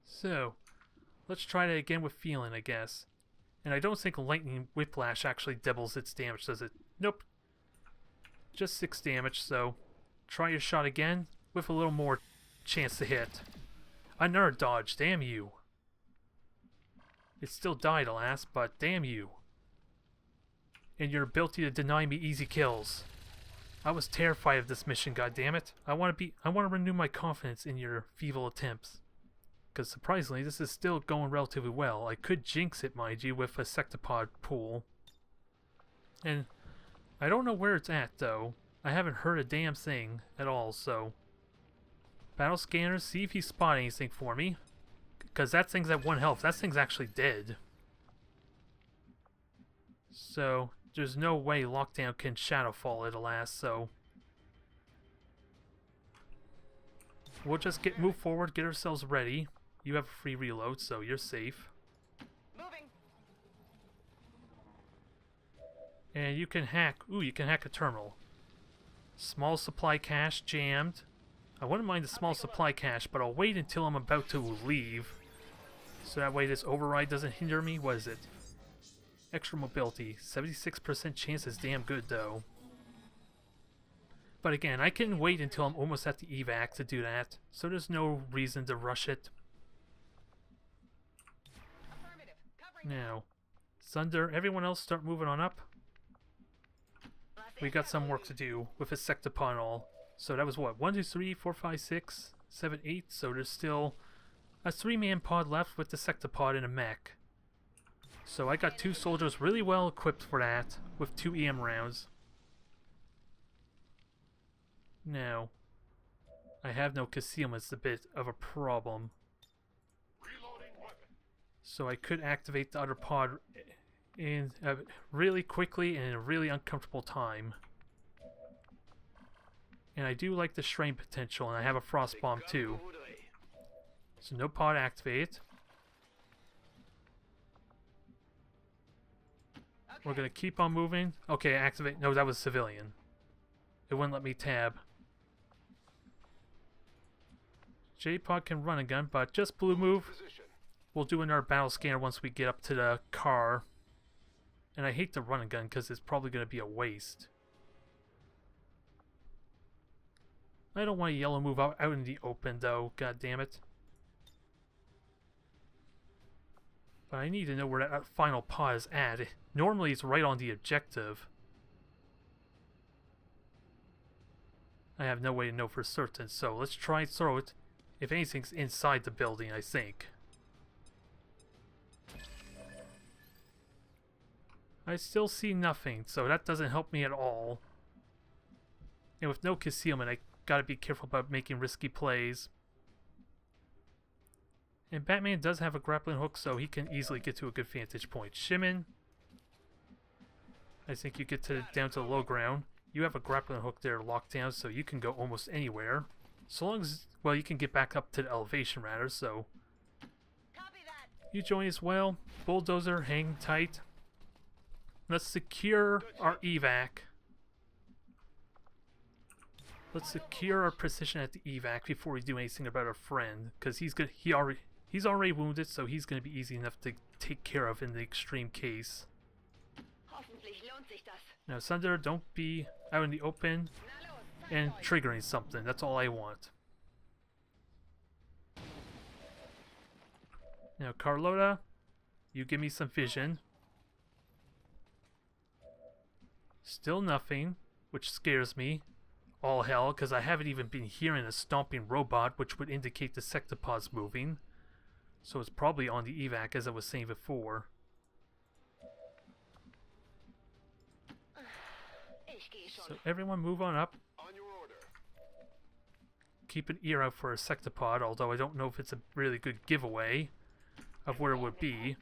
So, let's try that again with feeling, I guess. And I don't think lightning whiplash actually doubles its damage, does it? Nope. Just 6 damage, so try your shot again with a little more chance to hit. Another dodge, damn you. It still died, alas, but damn you. And your ability to deny me easy kills. I was terrified of this mission, goddammit. I want to renew my confidence in your feeble attempts. Because surprisingly, this is still going relatively well. I could jinx it, mind you, with a sectopod pool. And I don't know where it's at, though. I haven't heard a damn thing at all, so... Battle scanner, see if he spot anything for me. Because that thing's at 1 health. That thing's actually dead. So, there's no way lockdown can shadowfall it, alas, so... We'll just move forward, get ourselves ready. You have a free reload, so you're safe. Moving. And you can hack... Ooh, you can hack a terminal. Small supply cache jammed. I wouldn't mind the small supply cache, but I'll wait until I'm about to leave. So that way this override doesn't hinder me. What is it? Extra mobility. 76% chance is damn good, though. But again, I can wait until I'm almost at the evac to do that. So there's no reason to rush it. Affirmative. Covering. Now, Thunder, everyone else start moving on up. We got some work to do with a sectopod and all. So that was what? 1, 2, 3, 4, 5, 6, 7, 8. So there's still a 3-man pod left with the sectopod and a mech. So I got 2 soldiers really well equipped for that, with 2 EM rounds. Now, I have no concealment's a bit of a problem. Reloading weapon. So I could activate the other pod in really quickly and in a really uncomfortable time. And I do like the strain potential, and I have a frost bomb too. So no pod activate. We're gonna keep on moving. Okay, activate. No, that was civilian. It wouldn't let me tab. J-pod can run a gun, but just blue move. Position. We'll do another battle scanner once we get up to the car. And I hate the run and gun because it's probably gonna be a waste. I don't want a yellow move out in the open, though. God damn it. But I need to know where that final pod is at. Normally, it's right on the objective. I have no way to know for certain, so let's try and throw it. If anything's inside the building, I think. I still see nothing, so that doesn't help me at all. And with no concealment, I gotta be careful about making risky plays. And Batman does have a grappling hook, so he can easily get to a good vantage point. Shimon, I think you get down to the low ground. You have a grappling hook there locked down, so you can go almost anywhere. So long as, well, you can get back up to the elevation rather, so... Copy that. You join as well. Bulldozer, hang tight. Let's secure our evac. Let's secure our position at the evac before we do anything about our friend, because he's already wounded, so he's gonna be easy enough to take care of in the extreme case. Hoffentlich lohnt sich das. Now, Thunder, don't be out in the open Na los, zeigt and euch. triggering something. That's all I want. Now, Carlotta, you give me some vision. Still nothing, which scares me. All hell, because I haven't even been hearing a stomping robot, which would indicate the sectopod's moving. So it's probably on the evac, as I was saying before. Ich gehe schon. So everyone move on up. On your order. Keep an ear out for a sectopod, although I don't know if it's a really good giveaway of where it would be.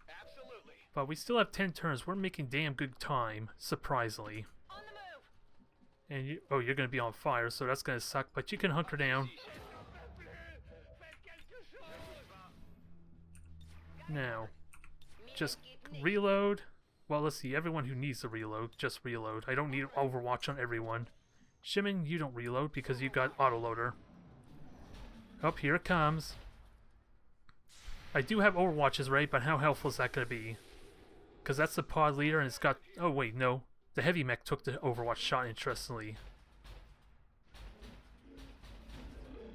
Absolutely. But we still have 10 turns. We're making damn good time, surprisingly. On the move. And you, oh, you're going to be on fire, so that's going to suck. But you can hunker down. Now, just reload. Well, let's see. Everyone who needs to reload, just reload. I don't need Overwatch on everyone. Shimon, you don't reload because you got autoloader. Oh, here it comes. I do have Overwatches, right? But how helpful is that going to be? Because that's the pod leader and it's got... Oh, wait, no. The heavy mech took the Overwatch shot, interestingly.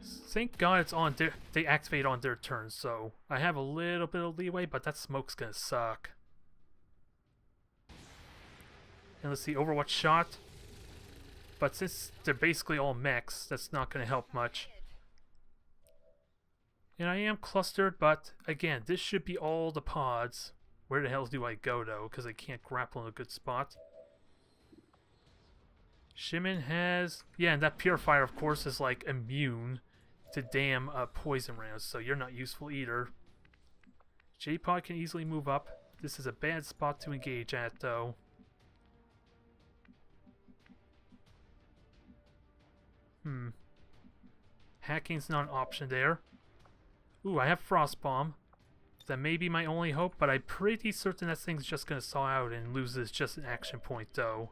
Thank God it's on their... They activate on their turn, so... I have a little bit of leeway, but that smoke's going to suck. And let's see, Overwatch shot. But since they're basically all mechs, that's not going to help much. And I am clustered, but again, this should be all the pods. Where the hell do I go, though? Because I can't grapple in a good spot. Shimon has... Yeah, and that Purifier, of course, is like immune to damn poison rounds, so you're not useful either. J-Pod can easily move up. This is a bad spot to engage at, though. Hacking's not an option there. Ooh, I have Frost Bomb. That may be my only hope, but I'm pretty certain that thing's just gonna saw out and loses just an action point, though.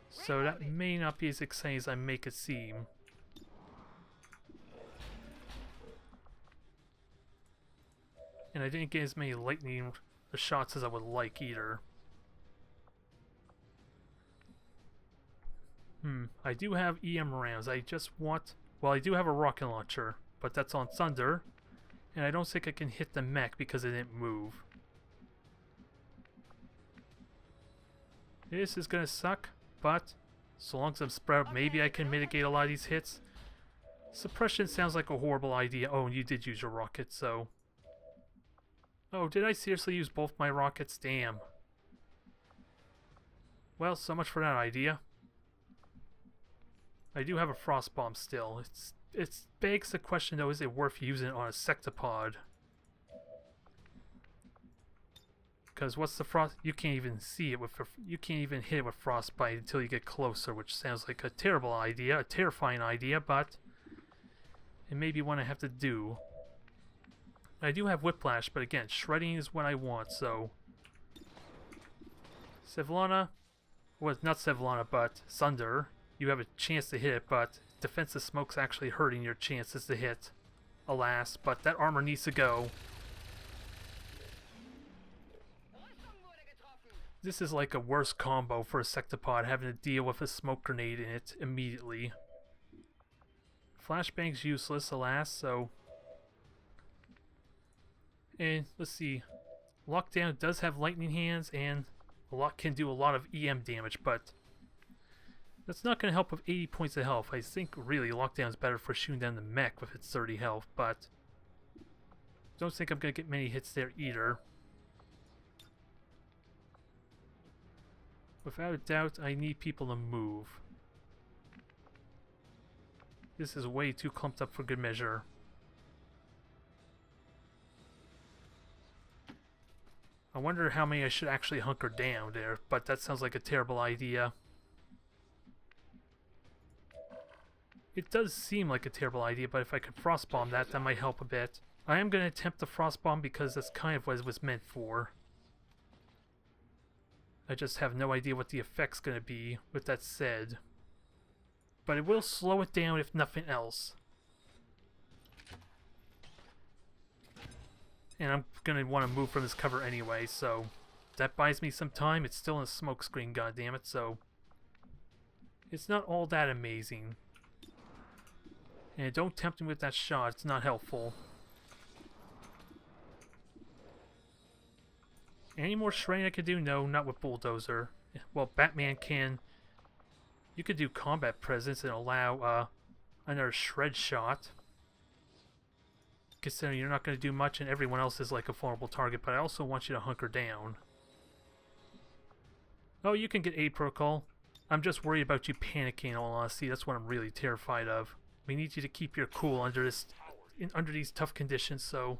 So that may not be as exciting as I make it seem. And I didn't get as many lightning shots as I would like either. I do have EM rounds. I just want... Well, I do have a rocket launcher, but that's on Thunder. And I don't think I can hit the mech because it didn't move. This is gonna suck, but so long as I'm spread out, maybe I can mitigate a lot of these hits. Suppression sounds like a horrible idea. Oh, and you did use your rocket, so... Oh, did I seriously use both my rockets? Damn. Well, so much for that idea. I do have a Frost Bomb still. It begs the question, though, is it worth using it on a Sectopod? Because what's the frost? You can't even see it with... You can't even hit it with Frostbite until you get closer, which sounds like a terrible idea, a terrifying idea, but it may be one I have to do. I do have Whiplash, but again, shredding is what I want, so... Sevlana... Well, not Sevlana, but Sunder. You have a chance to hit it, but defensive smoke's actually hurting your chances to hit. Alas, but that armor needs to go. This is like a worse combo for a Sectopod, having to deal with a smoke grenade in it immediately. Flashbang's useless, alas, so... And, let's see. Lockdown does have lightning hands, and can do a lot of EM damage, but... That's not going to help with 80 points of health. I think, really, Lockdown's better for shooting down the mech with its 30 health, but... Don't think I'm going to get many hits there either. Without a doubt, I need people to move. This is way too clumped up for good measure. I wonder how many I should actually hunker down there, but that sounds like a terrible idea. It does seem like a terrible idea, but if I could Frostbomb that, that might help a bit. I am going to attempt the Frostbomb because that's kind of what it was meant for. I just have no idea what the effect's going to be, with that said. But it will slow it down if nothing else. And I'm going to want to move from this cover anyway, so... That buys me some time. It's still in a smoke screen, goddammit, so... It's not all that amazing. And don't tempt me with that shot, it's not helpful. Any more shredding I could do? No, not with Bulldozer. Well, Batman can... You could do combat presence and allow another shred shot. Considering you're not going to do much and everyone else is like a vulnerable target, but I also want you to hunker down. Oh, you can get aid protocol. I'm just worried about you panicking, in all honesty. That's what I'm really terrified of. We need you to keep your cool under these tough conditions, so...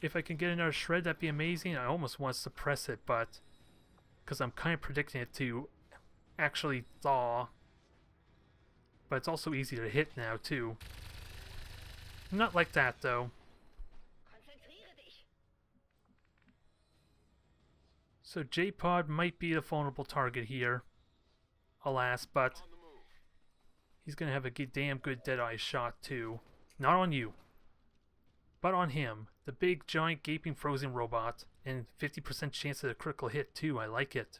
If I can get another shred, that'd be amazing. I almost want to suppress it, but... Because I'm kind of predicting it to actually thaw. But it's also easy to hit now, too. Not like that, though. So J-Pod might be the vulnerable target here. Alas, but he's gonna have a damn good Deadeye shot too. Not on you, but on him. The big, giant, gaping, frozen robot. And 50% chance of a critical hit too. I like it.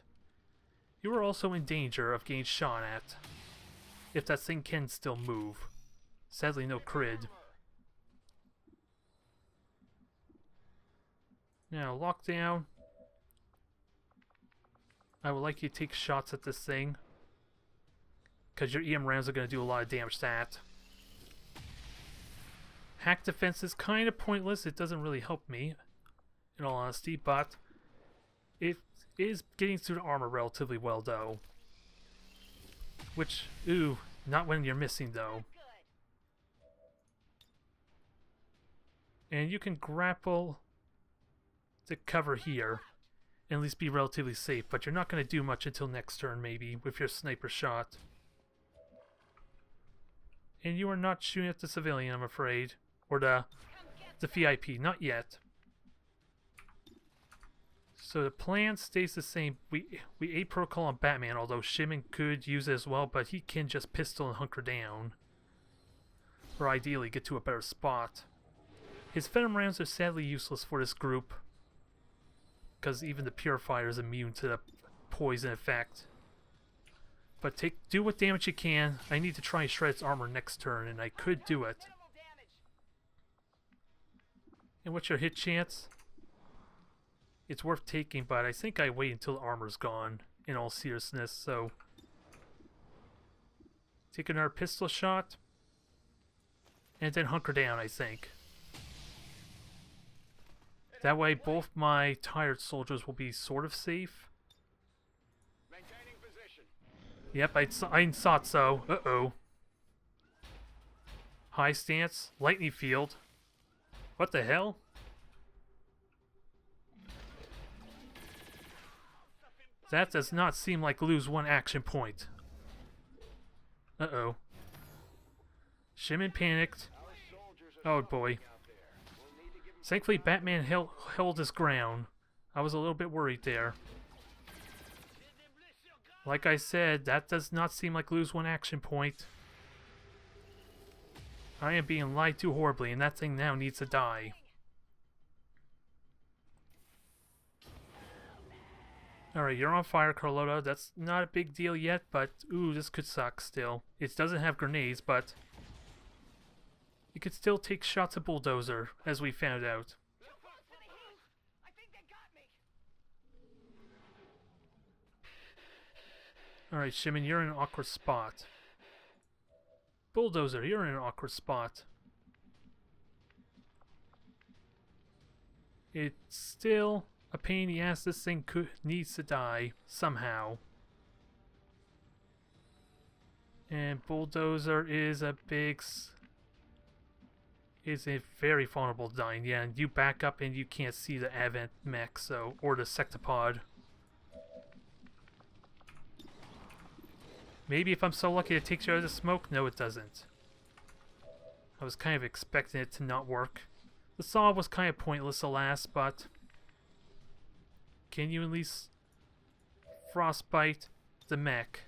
You are also in danger of getting shot at. If that thing can still move. Sadly, no crit. Now, lockdown. I would like you to take shots at this thing. Because your EM rounds are going to do a lot of damage to that. Hack defense is kind of pointless. It doesn't really help me, in all honesty, but it is getting through the armor relatively well, though. Which, ooh, not when you're missing, though. And you can grapple to cover here, and at least be relatively safe, but you're not going to do much until next turn, maybe, with your sniper shot. And you are not shooting at the civilian, I'm afraid. Or the VIP, not yet. So the plan stays the same. We ate protocol on Batman, although Shimon could use it as well, but he can just pistol and hunker down. Or ideally get to a better spot. His Venom rounds are sadly useless for this group, because even the Purifier is immune to the poison effect. But do what damage you can. I need to try and shred its armor next turn, and I could do it. And what's your hit chance? It's worth taking, but I think I wait until the armor's gone, in all seriousness, so... Take another pistol shot. And then hunker down, I think. That way both my tired soldiers will be sort of safe. Maintaining position. Yep, I thought so. Uh-oh. High stance, lightning field. What the hell? That does not seem like lose one action point. Uh-oh. Shimon panicked. Oh boy. Thankfully Batman held his ground. I was a little bit worried there. Like I said, that does not seem like lose one action point. I am being lied to horribly, and that thing now needs to die. Alright, you're on fire, Carlotta. That's not a big deal yet, but ooh, this could suck still. It doesn't have grenades, but you could still take shots at Bulldozer, as we found out. I think they got me. Alright, Shimon, you're in an awkward spot. Bulldozer, you're in an awkward spot. It's still a pain in the ass. This thing needs to die somehow. And Bulldozer is a very vulnerable to dying. Yeah, and you back up and you can't see the Avant mech, so, or the Sectopod. Maybe if I'm so lucky it takes you out of the smoke? No, it doesn't. I was kind of expecting it to not work. The saw was kind of pointless, alas, but... Can you at least frostbite the mech?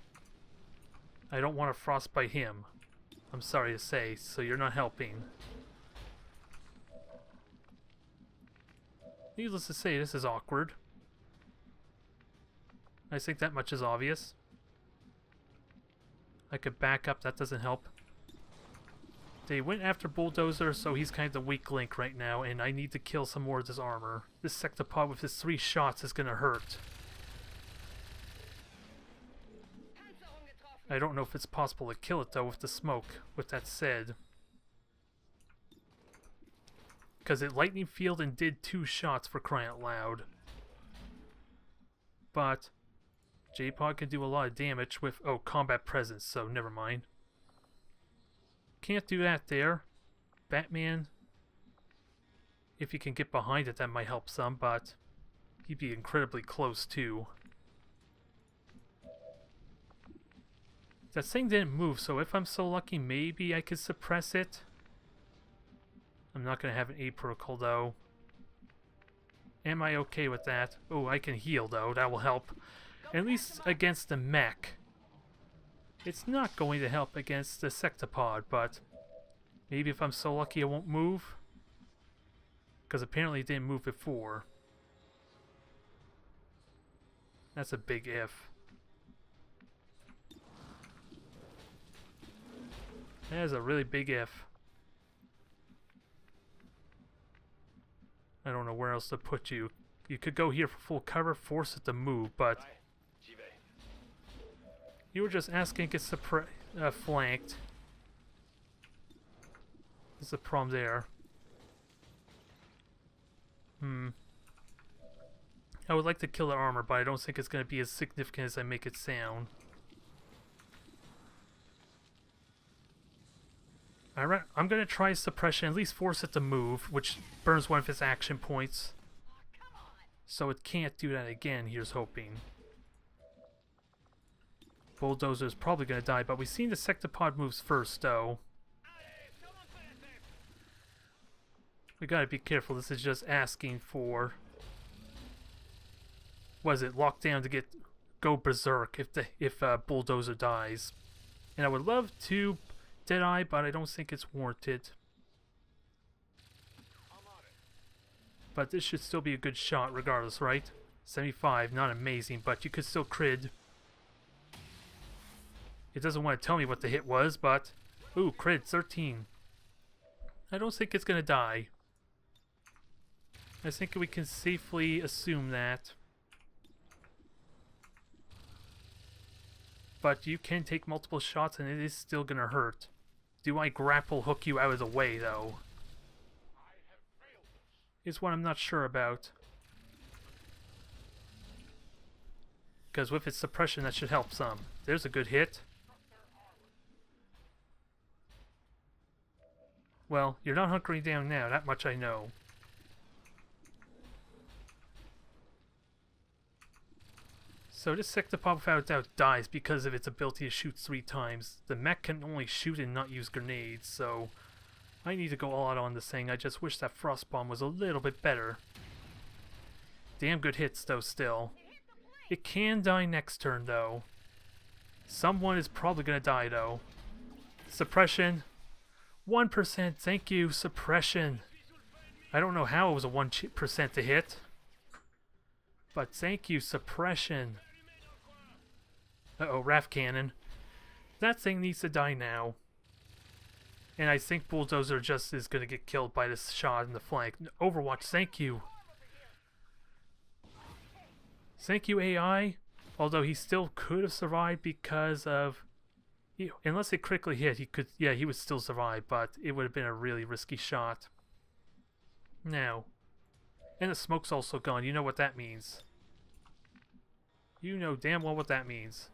I don't want to frostbite him. I'm sorry to say, so you're not helping. Needless to say, this is awkward. I think that much is obvious. I could back up, that doesn't help. They went after Bulldozer, so he's kind of the weak link right now, and I need to kill some more of this armor. This Sectopod with his 3 shots is gonna hurt. I don't know if it's possible to kill it though with the smoke, with that said. Because it lightning field and did 2 shots for crying out loud. But J-Pod can do a lot of damage with, oh, combat presence, so never mind. Can't do that there. Batman, if you can get behind it, that might help some, but he'd be incredibly close too. That thing didn't move, so if I'm so lucky, maybe I could suppress it. I'm not going to have an A protocol though. Am I okay with that? Oh, I can heal though. That will help. At least against the mech. It's not going to help against the sectopod, but maybe if I'm so lucky it won't move. Because apparently it didn't move before. That's a big if. That is a really big if. I don't know where else to put you. You could go here for full cover, force it to move, but you were just asking to get flanked. There's a problem there. I would like to kill the armor, but I don't think it's going to be as significant as I make it sound. Alright, I'm going to try suppression, at least force it to move, which burns one of its action points. So it can't do that again, here's hoping. Bulldozer's probably going to die, but we've seen the sectopod moves first, though. We gotta be careful, this is just asking for... Was it locked down to go berserk if Bulldozer dies. And I would love to Deadeye, but I don't think it's warranted. But this should still be a good shot regardless, right? 75, not amazing, but you could still crit. It doesn't want to tell me what the hit was, but... Ooh, crit, 13. I don't think it's gonna die. I think we can safely assume that. But you can take multiple shots and it is still gonna hurt. Do I grapple hook you out of the way, though? Is what I'm not sure about. Because with its suppression, that should help some. There's a good hit. Well, you're not hunkering down now, that much I know. So this sectopod without a doubt dies because of its ability to shoot 3 times. The mech can only shoot and not use grenades, so I need to go all out on this thing. I just wish that frost bomb was a little bit better. Damn good hits though still. It can die next turn though. Someone is probably gonna die though. Suppression. 1%, thank you, suppression. I don't know how it was a 1% to hit. But thank you, suppression. Uh-oh, Raft Cannon. That thing needs to die now. And I think Bulldozer just is going to get killed by this shot in the flank. Overwatch, thank you. Thank you, AI. Although he still could have survived because of... unless it critically hit, he could... Yeah, he would still survive, but it would have been a really risky shot. Now. And the smoke's also gone. You know what that means. You know damn well what that means.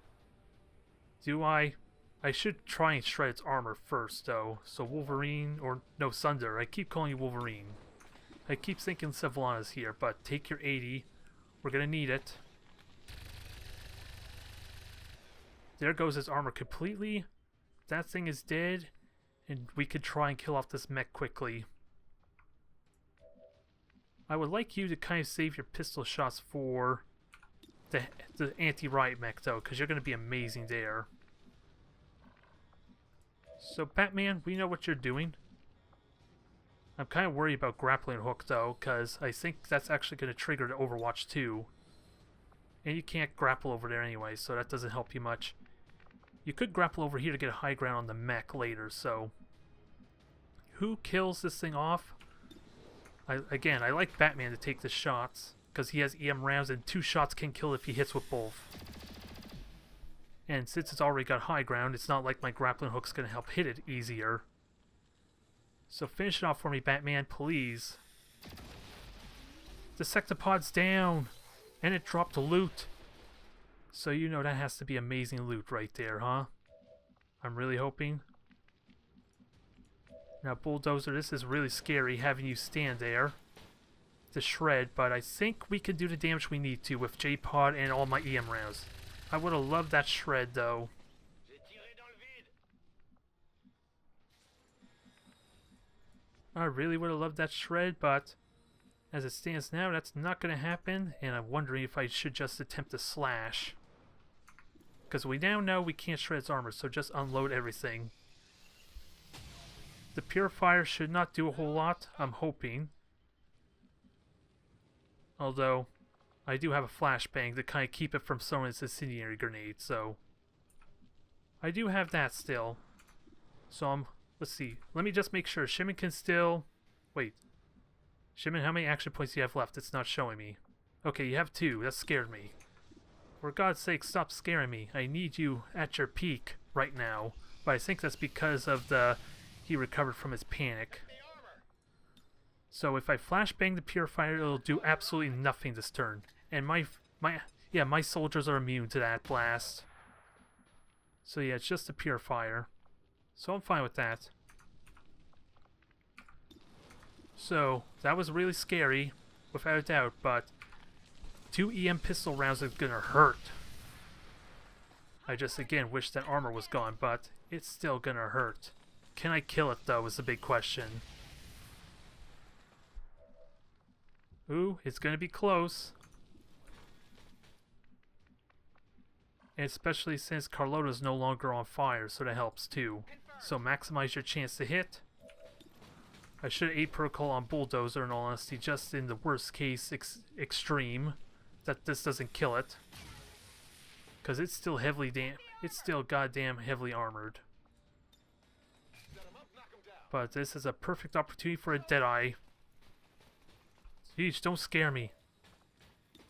Do I? I should try and shred its armor first, though. So Wolverine, or no, Sunder. I keep calling you Wolverine. I keep thinking Sevlana's here, but take your 80. We're gonna need it. There goes its armor completely. That thing is dead. And we could try and kill off this mech quickly. I would like you to kind of save your pistol shots for the anti-riot mech, though, because you're going to be amazing there. So, Batman, we know what you're doing. I'm kind of worried about grappling hook, though, because I think that's actually going to trigger the Overwatch 2. And you can't grapple over there anyway, so that doesn't help you much. You could grapple over here to get a high ground on the mech later, so... Who kills this thing off? Again, I like Batman to take the shots, because he has EM rounds and 2 shots can kill if he hits with both. And since it's already got high ground, it's not like my grappling hook's going to help hit it easier. So finish it off for me, Batman, please. The sectopod's down, and it dropped loot. So you know that has to be amazing loot right there, huh? I'm really hoping. Now, Bulldozer, this is really scary having you stand there to shred, but I think we can do the damage we need to with J-Pod and all my EM rounds. I would have loved that shred, though. I really would have loved that shred, but As it stands now, that's not going to happen, and I'm wondering if I should just attempt to slash. Because we now know we can't shred its armor, so just unload everything. The purifier should not do a whole lot, I'm hoping. Although, I do have a flashbang to kind of keep it from throwing its incendiary grenade, so... I do have that still. So let's see. Let me just make sure. Shimon can still... Wait. Shimon, how many action points do you have left? It's not showing me. Okay, you have 2. That scared me. For God's sake, stop scaring me. I need you at your peak right now. But I think that's because of the... He recovered from his panic. So if I flashbang the purifier, it'll do absolutely nothing this turn. And my soldiers are immune to that blast. So yeah, it's just the purifier. So I'm fine with that. So, that was really scary, without a doubt, but 2 EM pistol rounds are gonna hurt. I just again wish that armor was gone, but it's still gonna hurt. Can I kill it though is the big question. Ooh, it's gonna be close. And especially since Carlotta's no longer on fire, so that helps too. So maximize your chance to hit. I should have 8 protocol on Bulldozer in all honesty, just in the worst case extreme that this doesn't kill it. Because it's still goddamn heavily armored. But this is a perfect opportunity for a Deadeye. Jeez, don't scare me.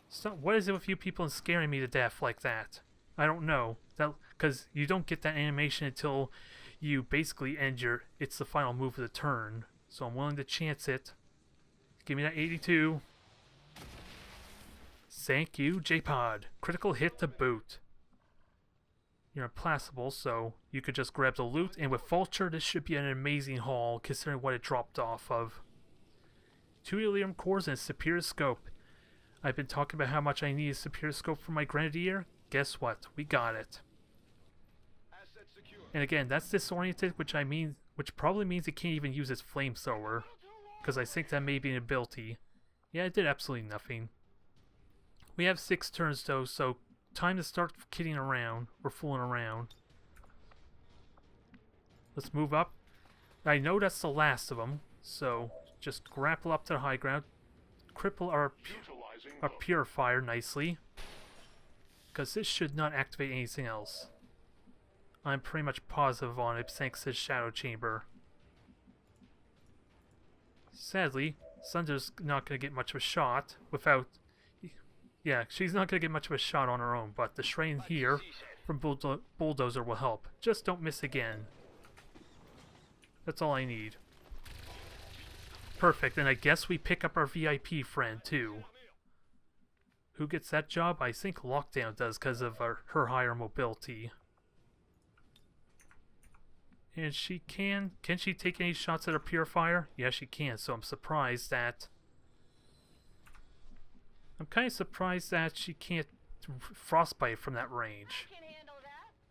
Stop. What is it with you people and scaring me to death like that? I don't know. Because you don't get that animation until you basically end it's the final move of the turn. So I'm willing to chance it. Give me that 82. Thank you, J-Pod. Critical hit to boot. You're implacable, so you could just grab the loot. And with Vulture, this should be an amazing haul, considering what it dropped off of. 2 Elerium cores and a superior scope. I've been talking about how much I need a superior scope for my Grenadier. Guess what? We got it. And again, that's disoriented, which probably means it can't even use its flamethrower, because I think that may be an ability. Yeah, it did absolutely nothing. We have 6 turns though, so time to start kidding around, or fooling around. Let's move up. I know that's the last of them, so just grapple up to the high ground, cripple our purifier nicely, because this should not activate anything else. I'm pretty much positive on it thanks to the Shadow Chamber. Sadly, Sunder's not going to get much of a shot without... Yeah, she's not going to get much of a shot on her own, but the Shrine here from Bulldozer will help. Just don't miss again. That's all I need. Perfect, and I guess we pick up our VIP friend too. Who gets that job? I think Lockdown does because of her higher mobility. And she can she take any shots at her purifier? Yeah, she can, so I'm surprised that... I'm kind of surprised that she can't frostbite from that range.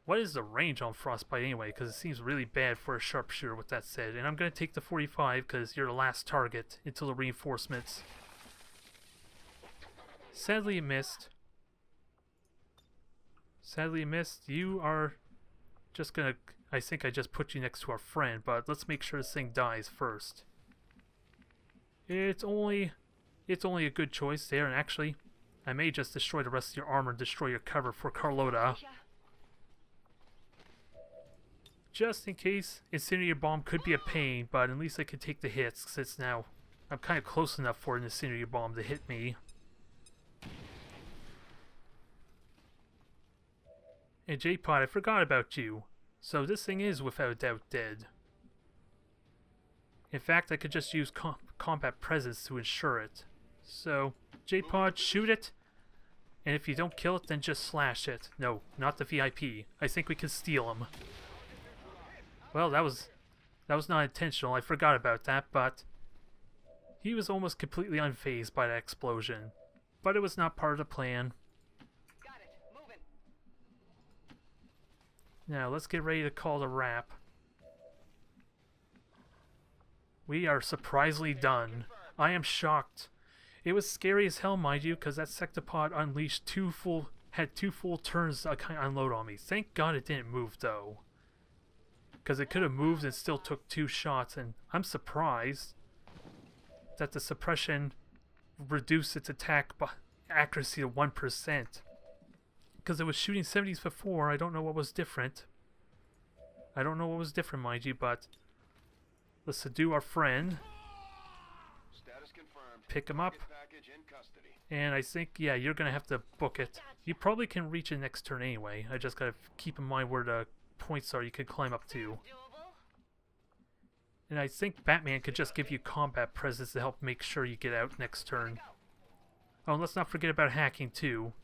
What is the range on frostbite anyway? Because it seems really bad for a sharpshooter with that said. And I'm going to take the 45 because you're the last target until the reinforcements. Sadly it missed. Sadly it missed. You are just going to... I think I just put you next to our friend, but let's make sure this thing dies first. It's only a good choice there, and actually, I may just destroy the rest of your armor and destroy your cover for Carlotta. Just in case, Incendiary Bomb could be a pain, but at least I can take the hits, since now I'm kind of close enough for an Incendiary Bomb to hit me. And J-Pod, I forgot about you. So this thing is without a doubt dead. In fact, I could just use combat presence to ensure it. So, J-Pod, shoot it. And if you don't kill it, then just slash it. No, not the VIP. I think we can steal him. Well, that was not intentional. I forgot about that, but he was almost completely unfazed by that explosion. But it was not part of the plan. Now, let's get ready to call the wrap. We are surprisingly done. I am shocked. It was scary as hell, mind you, because that sectopod unleashed had two full turns to kind of unload on me. Thank God it didn't move, though. Because it could have moved and still took 2 shots, and I'm surprised that the suppression reduced its attack accuracy to 1%. Because it was shooting 70s before, I don't know what was different. I don't know what was different, mind you, but let's subdue our friend. Status confirmed. Pick him up. Package in custody. And I think, yeah, you're going to have to book it. You probably can reach it next turn anyway. I just got to keep in mind where the points are you can climb up to. Doable? And I think Batman could just give you combat presence to help make sure you get out next turn. Oh, and let's not forget about hacking too.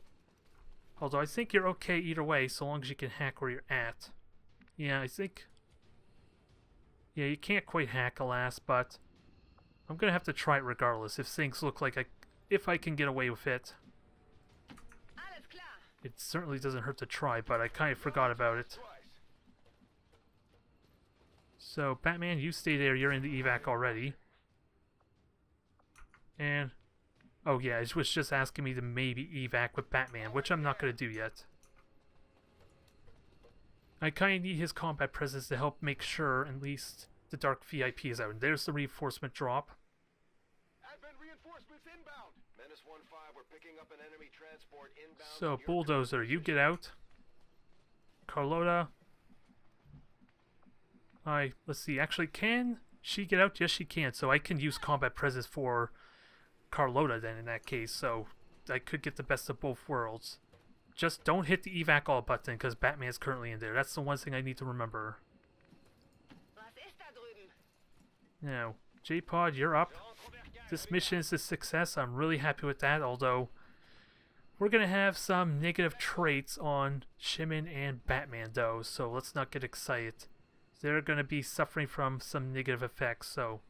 Although I think you're okay either way, so long as you can hack where you're at. Yeah, I think... Yeah, you can't quite hack, alas, but... I'm gonna have to try it regardless, if things look like if I can get away with it. Alles klar. It certainly doesn't hurt to try, but I kind of forgot about it. So, Batman, you stay there, you're in the evac already. And... Oh yeah, it was just asking me to maybe evac with Batman, which I'm not going to do yet. I kind of need his combat presence to help make sure at least the Dark VIP is out. And there's the reinforcement drop. Advent reinforcements inbound. Menace 1-5, we're picking up an enemy transport inbound. So, Bulldozer, you get out. Carlota. Let's see, actually, can she get out? Yes, she can. So I can use combat presence for Carlota then in that case, so I could get the best of both worlds. Just don't hit the evac all button because Batman's currently in there. That's the one thing I need to remember. Was ist da drüben? Now, J-Pod, you're up. This mission is a success. I'm really happy with that, although we're going to have some negative traits on Shimon and Batman though, so let's not get excited. They're going to be suffering from some negative effects, so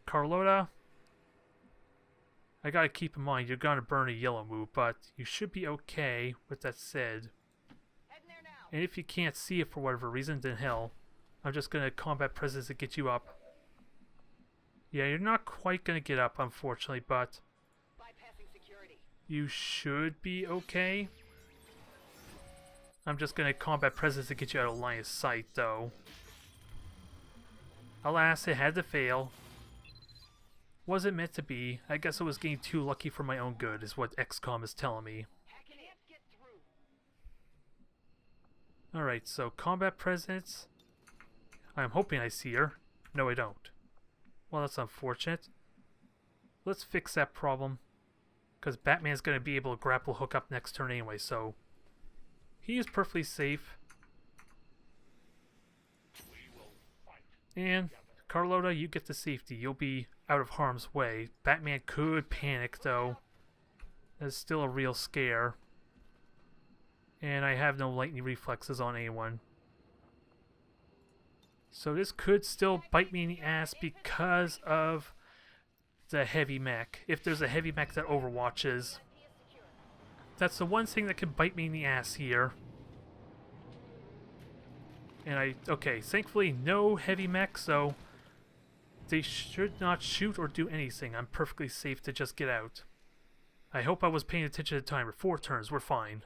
Carlota, I gotta keep in mind, you're gonna burn a yellow move, but you should be okay with that said. Heading there now. And if you can't see it for whatever reason, then hell, I'm just gonna combat presence to get you up. Yeah, you're not quite gonna get up, unfortunately, but Bypassing security. you should be okay. I'm just gonna combat presence to get you out of line of sight, though. Alas, it had to fail. Wasn't meant to be. I guess I was getting too lucky for my own good, is what XCOM is telling me. Can't get through. Alright, so combat presence. I'm hoping I see her. No, I don't. Well, that's unfortunate. Let's fix that problem. Because Batman's going to be able to grapple hook up next turn anyway, so... He is perfectly safe. And Carlota, you get to safety. You'll be out of harm's way. Batman could panic, though. That's still a real scare. And I have no lightning reflexes on anyone. So this could still bite me in the ass because of the heavy mech. If there's a heavy mech that overwatches. That's the one thing that could bite me in the ass here. And okay, thankfully no heavy mech, so they should not shoot or do anything. I'm perfectly safe to just get out. I hope I was paying attention to the timer. 4 turns, we're fine.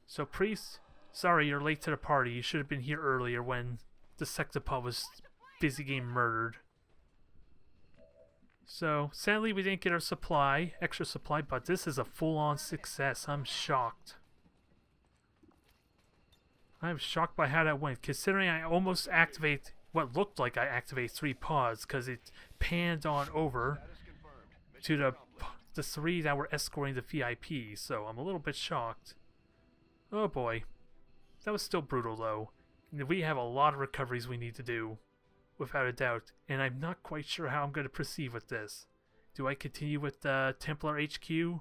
So Priest, sorry you're late to the party. You should have been here earlier when the Sectopod was busy getting murdered. So, sadly we didn't get our supply, extra supply, but this is a full-on success. I'm shocked. I'm shocked by how that went, considering I almost activate what looked like I activate 3 pods, because it panned on over to the 3 that were escorting the VIP, so I'm a little bit shocked. Oh boy. That was still brutal though. We have a lot of recoveries we need to do, without a doubt, and I'm not quite sure how I'm going to proceed with this. Do I continue with the Templar HQ,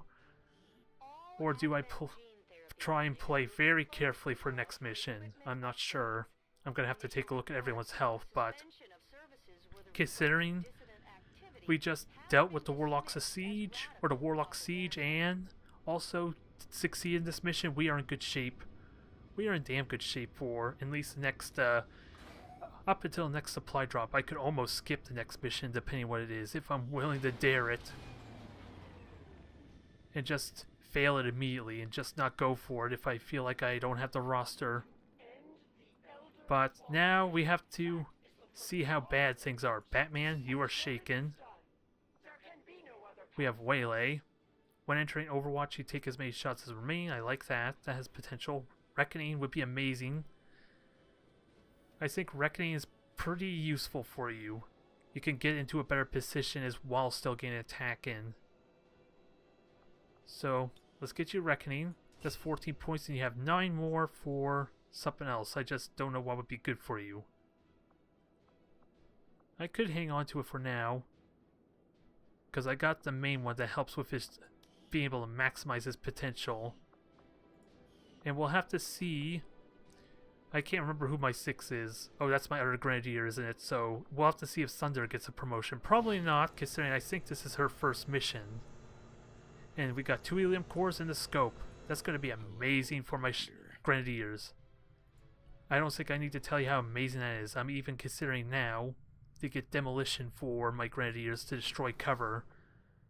or do I try and play very carefully for next mission? I'm not sure. I'm going to have to take a look at everyone's health, but considering we just dealt with the Warlock Siege, or the Warlock Siege, and also succeed in this mission, we are in good shape. We are in damn good shape for at least the next, up until the next supply drop, I could almost skip the next mission depending what it is, if I'm willing to dare it. And just fail it immediately and just not go for it if I feel like I don't have the roster. But now we have to see how bad things are. Batman, you are shaken. We have Waylay. When entering Overwatch, you take as many shots as remain. I like that. That has potential. Reckoning would be amazing. I think Reckoning is pretty useful for you. You can get into a better position as while still getting an attack in. So, let's get you Reckoning. That's 14 points and you have 9 more for something else. I just don't know what would be good for you. I could hang on to it for now, because I got the main one that helps with his being able to maximize his potential. And we'll have to see. I can't remember who my 6 is. Oh, that's my other Grenadier, isn't it? So we'll have to see if Thunder gets a promotion. Probably not, considering I think this is her first mission. And we got 2 helium cores in the scope. That's going to be amazing for my Grenadiers. I don't think I need to tell you how amazing that is. I'm even considering now to get demolition for my Grenadiers to destroy cover,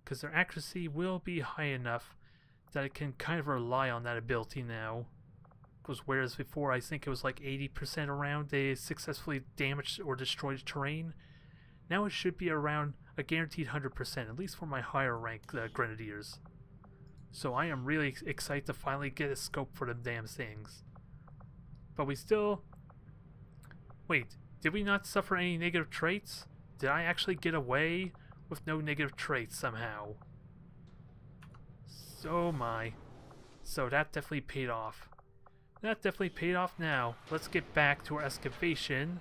because their accuracy will be high enough that I can kind of rely on that ability now. Because whereas before I think it was like 80% around they successfully damaged or destroyed terrain, now it should be around a guaranteed 100%, at least for my higher rank Grenadiers. So I am really excited to finally get a scope for them damn things. But we still... Wait, did we not suffer any negative traits? Did I actually get away with no negative traits somehow? So my. So that definitely paid off. That definitely paid off now. Let's get back to our excavation,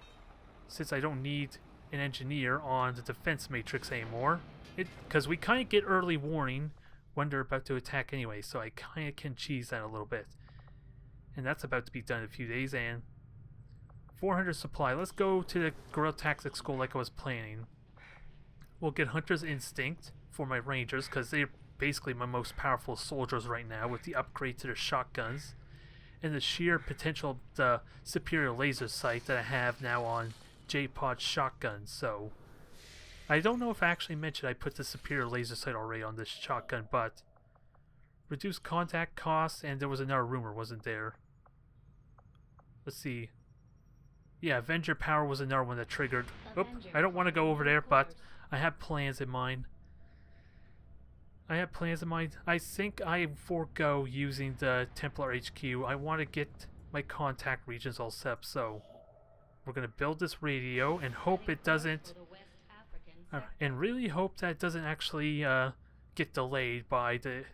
since I don't need an engineer on the defense matrix anymore. Because we kind of get early warning when they're about to attack anyway, so I kind of can cheese that a little bit. And that's about to be done in a few days, and 400 supply. Let's go to the Guerrilla Tactics School like I was planning. We'll get Hunter's Instinct for my Rangers, because they're basically my most powerful soldiers right now with the upgrade to their shotguns. And the sheer potential of the superior laser sight that I have now on J-Pod shotguns. So, I don't know if I actually mentioned I put the superior laser sight already on this shotgun, but reduced contact costs, and there was another rumor, wasn't there? Let's see. Yeah, Avenger power was another one that triggered. Oop, I don't want to go over there, but I have plans in mind. I think I forego using the Templar HQ. I want to get my contact regions all set up, so we're going to build this radio and hope it doesn't... and really hope that it doesn't actually get delayed by the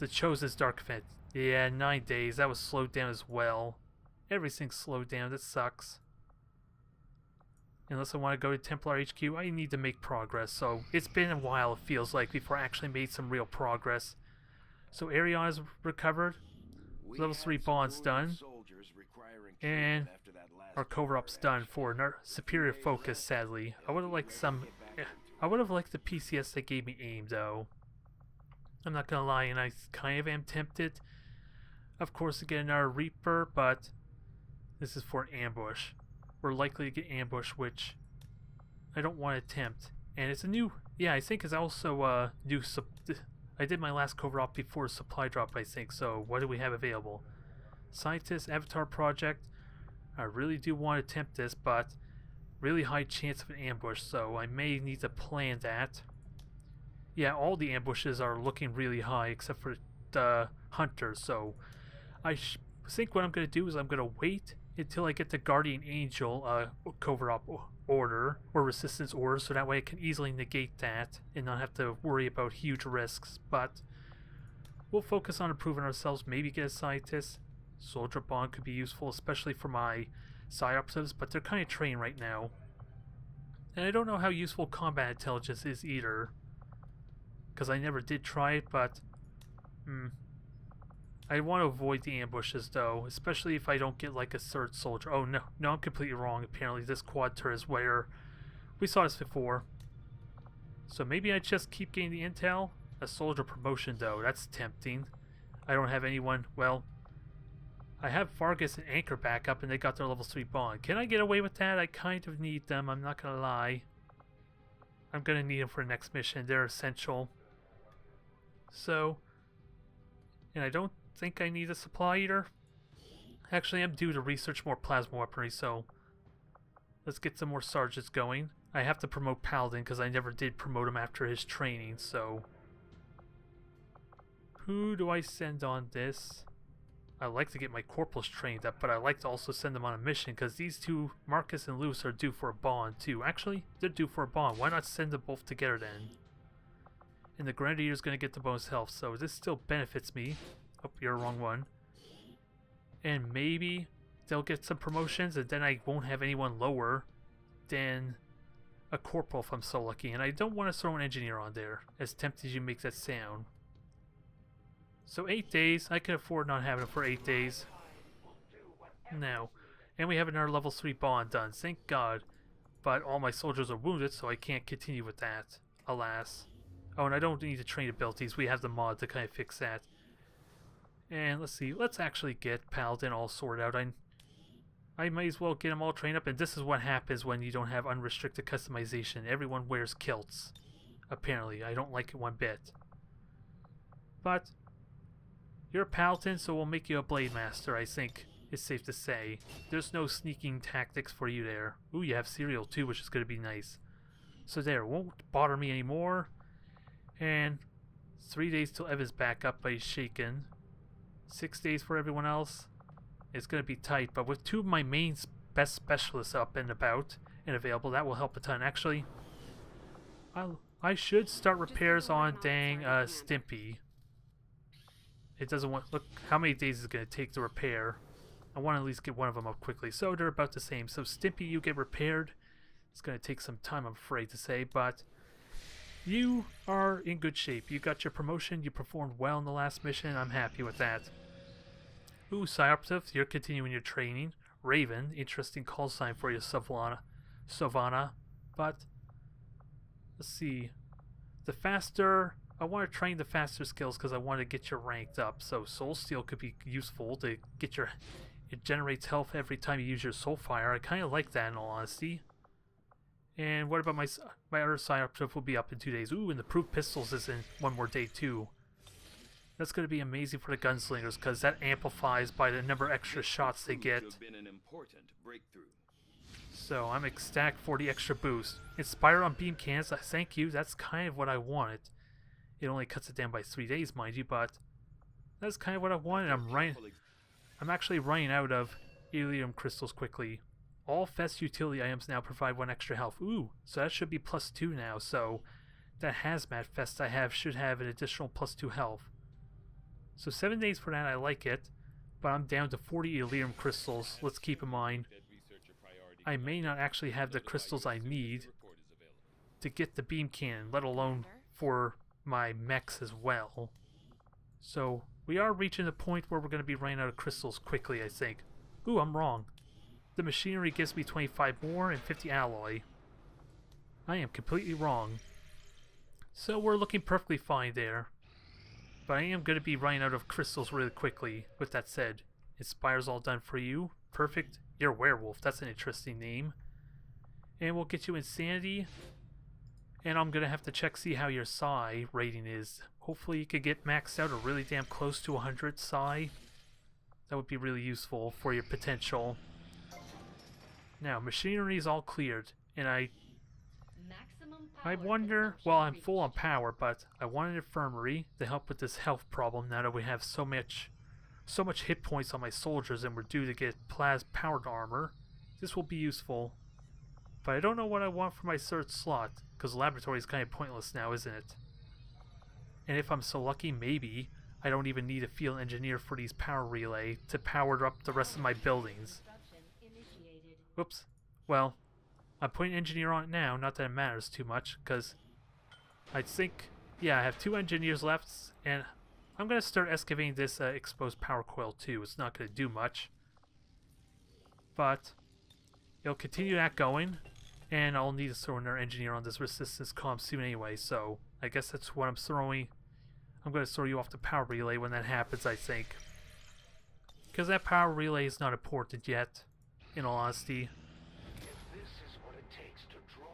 Chosen's Dark Event. Yeah, 9 days. That was slowed down as well. Everything's slowed down. That sucks. Unless I want to go to Templar HQ, I need to make progress. So it's been a while, it feels like, before I actually made some real progress. So Ariana's recovered. Level 3 bond's done. And our cover-up's done for our superior focus, sadly. I would have liked the PCS that gave me aim, though. I'm not gonna lie, and I kind of am tempted, of course, to get another Reaper, but this is for an ambush. We're likely to get ambush, which I don't want to attempt. And it's a new... Yeah, I think it's also new... I did my last cover up before supply drop, I think. So, what do we have available? Scientist, Avatar Project. I really do want to attempt this, but really high chance of an ambush, so I may need to plan that. Yeah, all the ambushes are looking really high, except for the Hunter, so I think what I'm going to do is I'm going to wait until I get the Guardian Angel cover-up order, or resistance order, so that way I can easily negate that and not have to worry about huge risks. But we'll focus on improving ourselves, maybe get a scientist. Soldier Bond could be useful, especially for my side operatives, but they're kind of trained right now. And I don't know how useful combat intelligence is either, because I never did try it, but I want to avoid the ambushes, though, especially if I don't get like a third soldier. Oh, no, I'm completely wrong. Apparently this quad turret is where we saw this before. So maybe I just keep getting the intel. A soldier promotion, though, that's tempting. I don't have anyone. Well, I have Vargas and Anchor back up and they got their level 3 bond. Can I get away with that? I kind of need them, I'm not gonna lie. I'm gonna need them for the next mission, they're essential. So, and I don't think I need a supply eater. Actually, I'm due to research more plasma weaponry, so let's get some more sergeants going. I have to promote Paladin because I never did promote him after his training, so... Who do I send on this? I like to get my corporals trained up, but I like to also send them on a mission because these two, Marcus and Lewis, are due for a bond too. Actually, they're due for a bond. Why not send them both together then? And the Grenadier's going to get the bonus health, so this still benefits me. Oh, you're the wrong one. And maybe they'll get some promotions and then I won't have anyone lower than a corporal if I'm so lucky. And I don't want to throw an engineer on there, as tempted as you make that sound. So 8 days, I can afford not having it for 8 days. No. And we have another level 3 bond done, thank God. But all my soldiers are wounded, so I can't continue with that, alas. Oh, and I don't need the train abilities, we have the mod to kind of fix that. And let's see, let's actually get Paladin all sorted out. I might as well get them all trained up, and this is what happens when you don't have unrestricted customization. Everyone wears kilts. Apparently, I don't like it one bit. But you're a Paladin, so we'll make you a Blade Master, I think it's safe to say. There's no sneaking tactics for you there. Ooh, you have cereal too, which is going to be nice. So there, won't bother me anymore. And 3 days till Evan's back up, but he's shaken. 6 days for everyone else. It's going to be tight, but with 2 of my main best specialists up and about and available, that will help a ton. Actually, I should start repairs on dang Stimpy. It doesn't want... Look, how many days is it going to take to repair? I want to at least get one of them up quickly. So they're about the same. So Stimpy, you get repaired. It's going to take some time, I'm afraid to say, but you are in good shape. You got your promotion. You performed well in the last mission. I'm happy with that. Ooh, Psyoperative, you're continuing your training. Raven, interesting call sign for you, Savannah. But, let's see. The faster... I want to train the faster skills because I want to get your ranked up. So Soul Steel could be useful to get your... It generates health every time you use your Soul Fire. I kind of like that in all honesty. And what about my other Psyoperative will be up in 2 days. Ooh, and the Proof Pistols is in 1 more day too. That's going to be amazing for the gunslingers because that amplifies by the number of extra shots they get. So I'm ecstatic for the extra boost. Inspire on beam cannons, thank you, that's kind of what I wanted. It only cuts it down by 3 days, mind you, but that's kind of what I wanted. I'm actually running out of Helium crystals quickly. All Fest utility items now provide 1 extra health. Ooh, so that should be +2 now, so that Hazmat Fest I have should have an additional +2 health. So 7 days for that, I like it, but I'm down to 40 Elerium crystals. Let's keep in mind, I may not actually have the crystals I need to get the beam cannon, let alone for my mechs as well. So we are reaching the point where we're going to be running out of crystals quickly, I think. Ooh, I'm wrong. The machinery gives me 25 more and 50 alloy. I am completely wrong. So we're looking perfectly fine there. But I am going to be running out of crystals really quickly. With that said, Inspire's all done for you. Perfect. You're a werewolf. That's an interesting name. And we'll get you Insanity. And I'm going to have to check see how your Psi rating is. Hopefully you could get maxed out or really damn close to 100 Psi. That would be really useful for your potential. Now, machinery is all cleared. And I wonder, well, I'm full on power, but I want an infirmary to help with this health problem now that we have so much hit points on my soldiers and we're due to get powered armor. This will be useful. But I don't know what I want for my third slot, because laboratory is kind of pointless now, isn't it? And if I'm so lucky, maybe I don't even need a field engineer for these power relay to power up the rest of my buildings. Whoops. Well, I'm putting engineer on it now, not that it matters too much, because I think, yeah, I have 2 engineers left, and I'm going to start excavating this exposed power coil too. It's not going to do much, but it'll continue that going, and I'll need to throw another engineer on this resistance comm soon anyway, so I guess that's what I'm throwing. I'm going to throw you off the power relay when that happens, I think. Because that power relay is not important yet, in all honesty.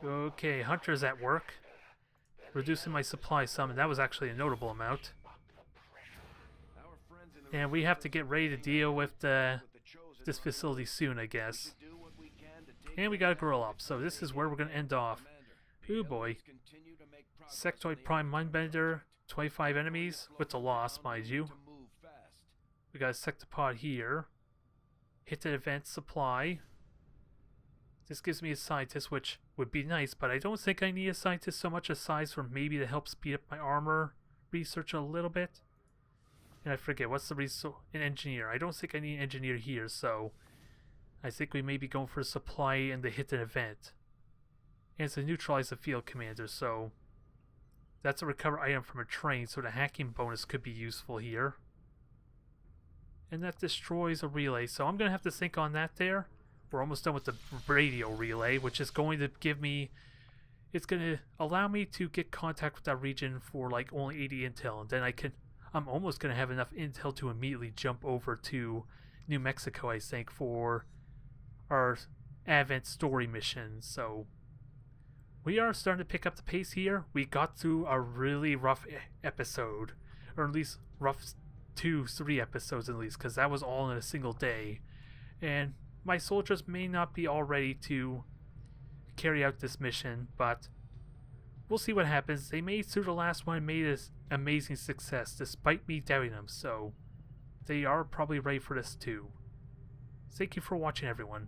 Okay, Hunter's at work. Reducing my supply some, and that was actually a notable amount. And we have to get ready to deal with this facility soon, I guess. And we got a girl up, so this is where we're going to end off. Ooh boy. Sectoid Prime Mindbender, 25 enemies, with the loss, mind you. We got a Sectopod here. Hit the event supply. This gives me a scientist, which would be nice, but I don't think I need a scientist so much aside from maybe to help speed up my armor research a little bit. And I forget, what's the resource? An engineer. I don't think I need an engineer here, so I think we may be going for a supply and the hit an event. And it's a neutralize the field commander, so that's a recover item from a train, so the hacking bonus could be useful here. And that destroys a relay, so I'm going to have to think on that there. We're almost done with the radio relay, which is going to give me... It's going to allow me to get contact with that region for like only 80 intel, and then I'm almost going to have enough intel to immediately jump over to New Mexico, I think, for our Advent story mission. So we are starting to pick up the pace here. We got through a really rough episode, or at least rough 2-3 episodes at least, because that was all in a single day. And my soldiers may not be all ready to carry out this mission, but we'll see what happens. They made through the last one and made this amazing success despite me doubting them, so they are probably ready for this too. Thank you for watching, everyone.